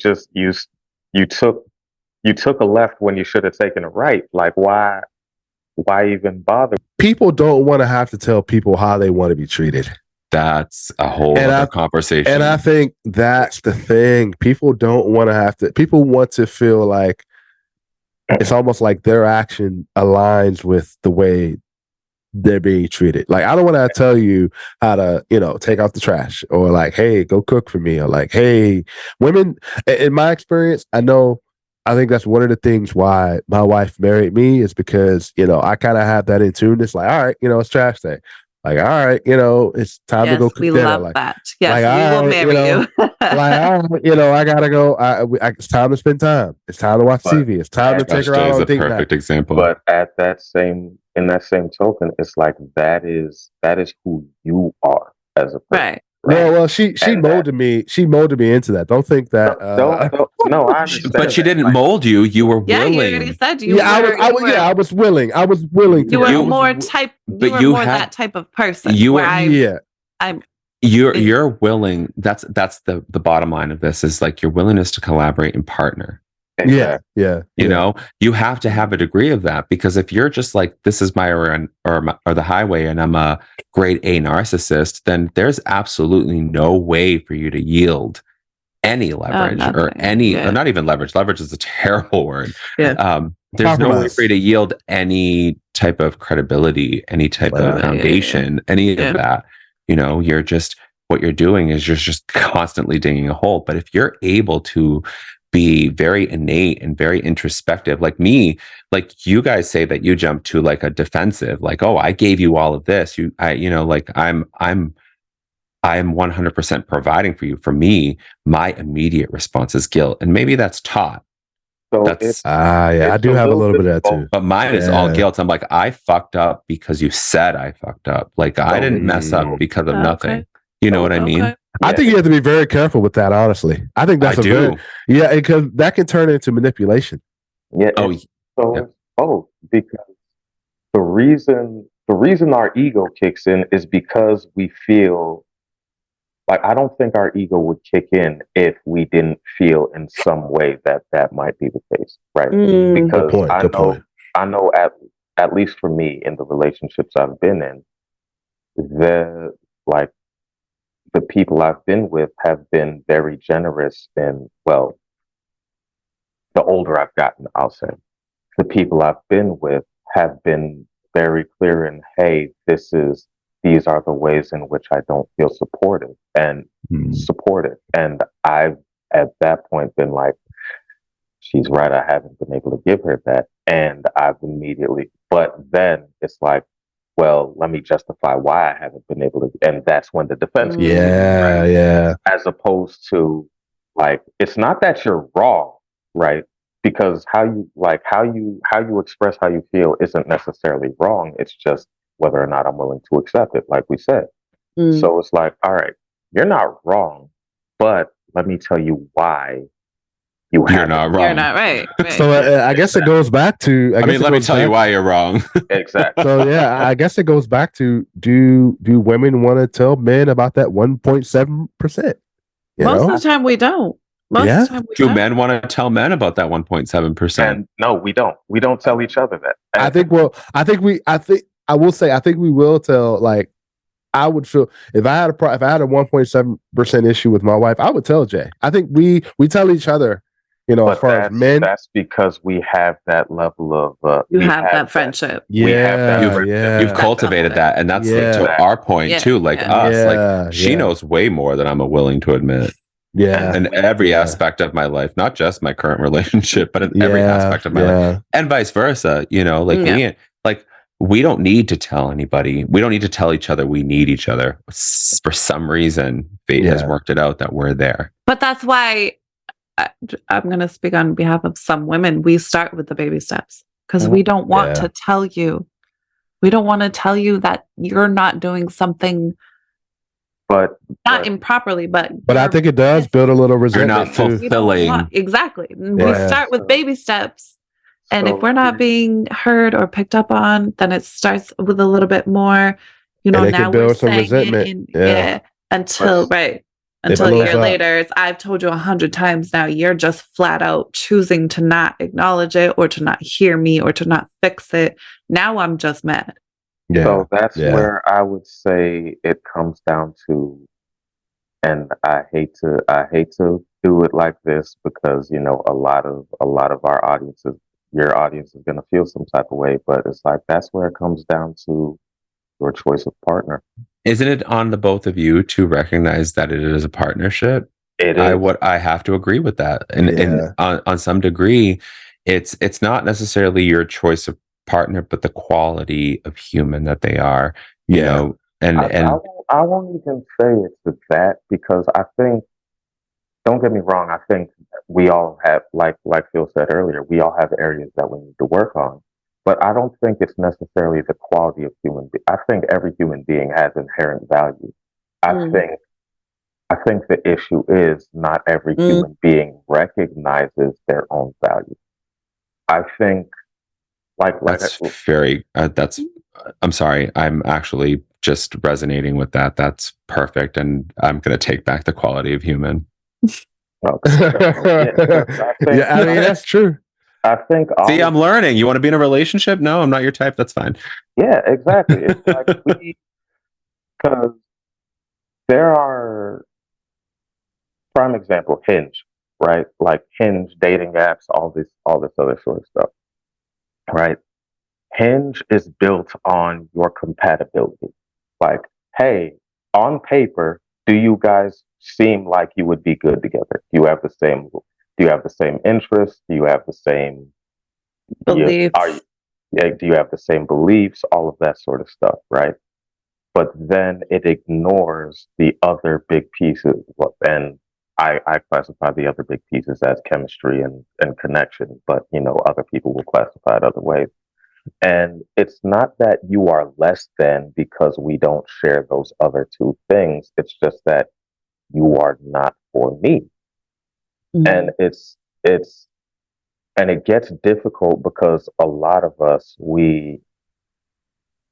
took a left when you should have taken a right. Like, why even bother? People don't want to have to tell people how they want to be treated. That's a whole And other conversation. And I think that's the thing. People don't want to have to, people want to feel like it's almost like their action aligns with the way they're being treated. Like, I don't want to tell you how to, take out the trash, or like, hey, go cook for me, or like, hey, women, in my experience, I think that's one of the things why my wife married me, is because, I kind of have that in tune. It's like, all right, it's trash day. Like, all right, it's time to go Yes, cook we dinner. love Like, that. Yes, like, we all will right, marry you. I gotta go. It's time to spend time. It's time to watch But TV. It's time to take her Trash out Day is on a a date night. perfect example. But in that same token, it's like that is who you are as a person. Right. Well, she And molded me. She molded me into that. Don't think that. No, I understand. But she that. didn't Like, mold you. You were Yeah, you willing. already said you Yeah, were. I was willing. I was willing to. You were I was more wi- type. You but were you more had- that type of person. you where were- I'm. You're willing. That's the bottom line of this, is like your willingness to collaborate and partner. Yeah, yeah. You have to have a degree of that, because if you're just like, this is my or the highway, and I'm a grade A narcissist, then there's absolutely no way for you to yield any leverage or nothing. any, Yeah. or not even leverage. Leverage is a terrible word. Yeah. There's no way Compromise. for you to yield any type of credibility, any type of Yeah. foundation, any Yeah. of that. You're just, what you're doing is you're just constantly digging a hole. But if you're able to be very innate and very introspective, like me, like you guys say that you jump to like a defensive, like, oh, I gave you all of this. I'm 100% providing for you. For me, my immediate response is guilt. And maybe that's taught. so That's, I do have a little bit of that too. but mine is all Yeah. guilt. I'm like, I fucked up because you said I fucked up. Like, I didn't mess up because of Okay. nothing. You know what I mean? Okay. I think you have to be very careful with that. Honestly, I think that's I do. because that can turn into manipulation. yeah. Oh, Because the reason our ego kicks in is because we feel like, I don't think our ego would kick in if we didn't feel in some way that might be the case, right? Because Good point. I know at least for me, in the relationships I've been in, the people I've been with have been very generous, and well, the older I've gotten, I'll say, the people I've been with have been very clear in, hey, these are the ways in which I don't feel supported. And I've at that point been like, she's right, I haven't been able to give her that. And I've immediately, but then it's like, well, let me justify why I haven't been able to, and that's when the defense comes in, Yeah, right? yeah. As opposed to, like, it's not that you're wrong, right? Because how you express how you feel isn't necessarily wrong. It's just whether or not I'm willing to accept it, like we said. So it's like, all right, you're not wrong, but let me tell you why you're not wrong. You're not right. So I guess it goes back to. let me tell you why you're wrong. Exactly. So yeah, I guess it goes back to, do women want to tell men about that 1.7%? Most of the time we don't. Most of the time we Do don't. men want to tell men about that 1.7%? And no, we don't. We don't tell each other that. And I think we will tell. Like, I would feel, if I had a 1.7% issue with my wife, I would tell Jay. I think we tell each other, You know, But as far as men, that's because we have that level of You we have that friendship. we have that yeah, friendship. yeah, You've cultivated that, and that's Yeah. to our point Yeah, too. Like yeah. us, like yeah, she knows way more than I'm willing to admit yeah, in every Yeah. aspect of my life, not just my current relationship, but in every Yeah, aspect of my life, and vice versa. You know, like Yeah. we don't need to tell anybody. We don't need to tell each other we need each other. For some reason, fate has Yeah. worked it out that we're there. But that's why I'm going to speak on behalf of some women. We start with the baby steps because we don't want Yeah. to tell you. We don't want to tell you that you're not doing something But not improperly, but I think it does build a little You're resentment not too. fulfilling. Exactly. We Yeah. start with baby steps. And if so we're not being heard or picked up on, then it starts with a little bit more, you know, And it now can we're build some saying resentment. it Yeah. until But- until a blows year up. later, it's I've told you 100 times now, you're just flat out choosing to not acknowledge it or to not hear me or to not fix it. Now I'm just mad. Yeah. So that's Yeah. where I would say it comes down to, and I hate to do it like this because, you know, a lot of our audiences, your audience is going to feel some type of way, but it's like that's where it comes down to your choice of partner. Isn't it on the both of you to recognize that it is a partnership? It is. I have to agree with that, and Yeah. on some degree, it's not necessarily your choice of partner, but the quality of human that they are. You Yeah. know, and I won't even say it's that because I think, don't get me wrong, I think we all have, like Phil said earlier, we all have areas that we need to work on. But I don't think it's necessarily the quality of I think every human being has inherent value. I think the issue is not every human being recognizes their own value. I think that's very I'm sorry, I'm actually just resonating with that. That's perfect, and I'm going to take back the quality of human. Yeah, I mean that's true. I think See, I'm learning. You want to be in a relationship? No, I'm not your type. That's fine. Yeah, exactly. It's like because there are, prime example, Hinge, right? Like Hinge, dating apps, all this other sort of stuff, right? Hinge is built on your compatibility. Like, hey, on paper, do you guys seem like you would be good together? Do you have the same? Do you have the same interests? Do you have the same Beliefs? Do you have the same beliefs? All of that sort of stuff, right? But then it ignores the other big pieces, and I classify the other big pieces as chemistry and connection. But you know, other people will classify it other ways. And it's not that you are less than because we don't share those other two things. It's just that you are not for me. And and it gets difficult because a lot of us, we,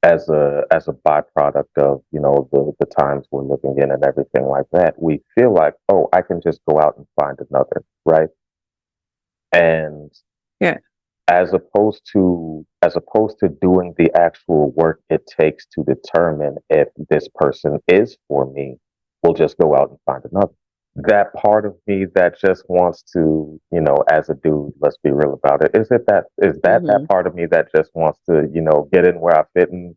as a byproduct of, you know, the times we're living in and everything like that, we feel like, oh, I can just go out and find another, right? And yeah. as opposed to doing the actual work it takes to determine if this person is for me, we'll just go out and find another. That part of me that just wants to, you know, as a dude, let's be real about it. Is that part of me that just wants to, you know, get in where I fit in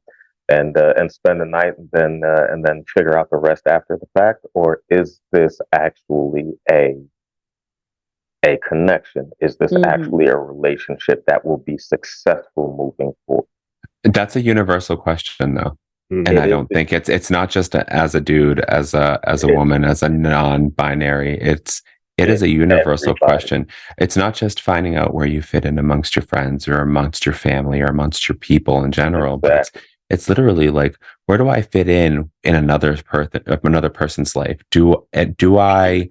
and spend the night and then figure out the rest after the fact? Or is this actually a connection? Is this actually a relationship that will be successful moving forward? That's a universal question, though, and I don't think it's not just as a dude, as a woman, as a non-binary. It is a universal question. It's not just finding out where you fit in amongst your friends or amongst your family or amongst your people in general, but it's literally like, where do I fit in another person's life? Do I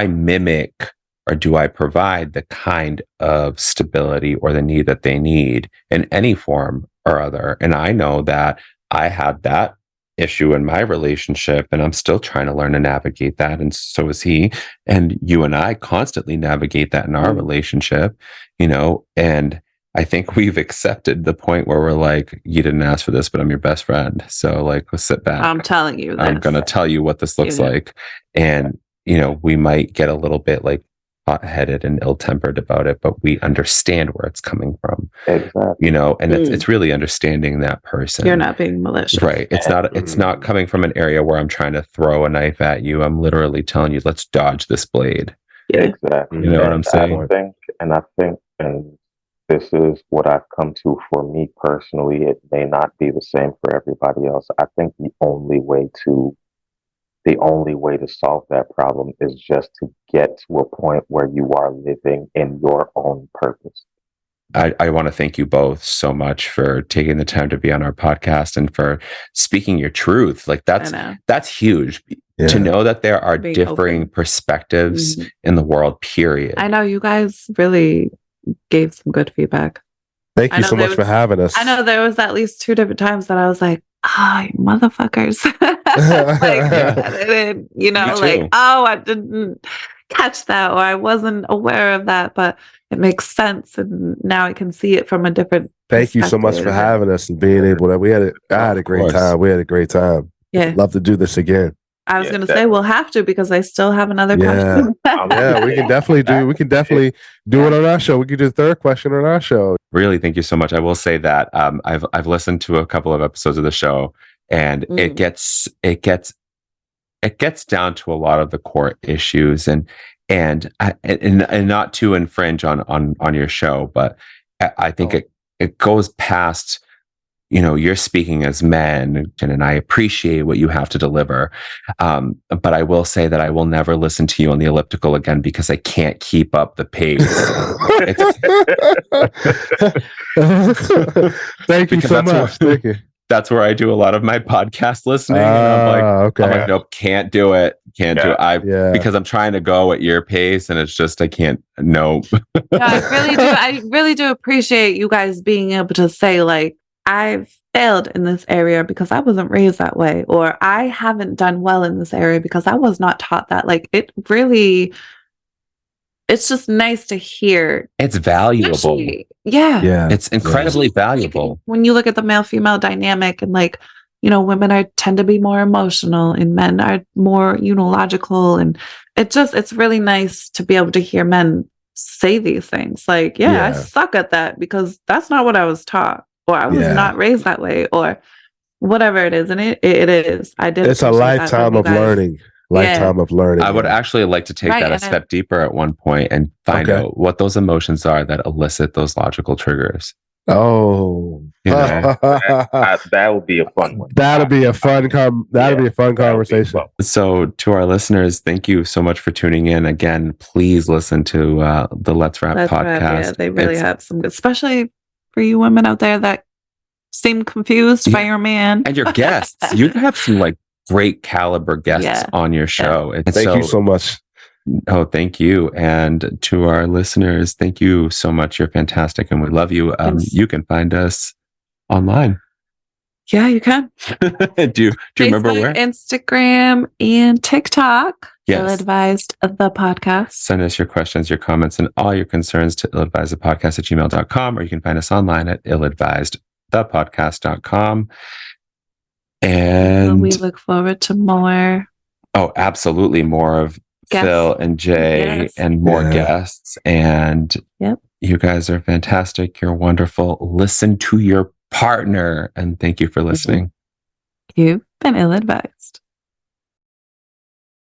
mimic, or do I provide the kind of stability or the need that they need in any form or other? And I know that I have that issue in my relationship, and I'm still trying to learn to navigate that. And so is he. And you and I constantly navigate that in our relationship, you know, and I think we've accepted the point where we're like, you didn't ask for this, but I'm your best friend. So like, we'll sit back. I'm telling you, I'm going to tell you what this looks like. And, you know, we might get a little bit like hot-headed and ill-tempered about it, but we understand where it's coming from. Exactly. You know, and it's really understanding that person. You're not being malicious. Right. It's not coming from an area where I'm trying to throw a knife at you. I'm literally telling you, let's dodge this blade. Yeah. Exactly. You know what I'm saying? I think, and this is what I've come to for me personally. It may not be the same for everybody else. I think the only way to solve that problem is just to get to a point where you are living in your own purpose. I want to thank you both so much for taking the time to be on our podcast and for speaking your truth. Like that's huge to know that there are Being differing open. perspectives in the world, period. I know you guys really gave some good feedback. Thank you so much for having us. I know there was at least 2 different times that I was like, oh, you motherfuckers. I didn't, I didn't catch that, or I wasn't aware of that, but it makes sense. And now I can see it from a different Thank you so much for having us and being able to, I had a great time. We had a great time. Yeah. Love to do this again. I was going to say we'll have to, because I still have another question. Yeah, we can definitely do it on our show. We could do the 3rd question on our show. Really, thank you so much. I will say that I've listened to a couple of episodes of the show, and it gets down to a lot of the core issues, and not to infringe on your show, but I think it goes past. You know, you're speaking as men, and I appreciate what you have to deliver. But I will say that I will never listen to you on the elliptical again, because I can't keep up the pace. Thank you so much. Thank you. That's where I do a lot of my podcast listening. And I'm like, nope, can't do it. Can't do it. Because I'm trying to go at your pace, and it's just, I can't, no. I really do appreciate you guys being able to say, like, I've failed in this area because I wasn't raised that way, or I haven't done well in this area because I was not taught that. Like, it's just nice to hear. It's valuable. Yeah. It's incredibly valuable. When you look at the male-female dynamic, and like, women tend to be more emotional and men are more unilogical. And it's really nice to be able to hear men say these things. Like, I suck at that because that's not what I was taught. Or I was not raised that way, or whatever it is. And it is. It's a lifetime of learning. I would actually like to take that a step deeper at one point and find out what those emotions are that elicit those logical triggers. Oh, that would be a fun one. That'll be a fun conversation. So, to our listeners, thank you so much for tuning in. Again, please listen to the Let's Wrap podcast. Yeah, they really have some good, especially for you women out there that seem confused by your man and your guests. You have some like great caliber guests on your show. And thank you so much. Oh, thank you. And to our listeners, thank you so much. You're fantastic, and we love you. You can find us online. Yeah, you can. do you remember where? Instagram and TikTok. Yes. Ill-Advised the podcast. Send us your questions, your comments, and all your concerns to illadvisedthepodcast@gmail.com, or you can find us online at illadvisedthepodcast.com. And we look forward to more. Oh, absolutely. More of guests. Phil and Jay and more guests. And you guys are fantastic. You're wonderful. Listen to your partner. And thank you for listening. You've been ill-advised.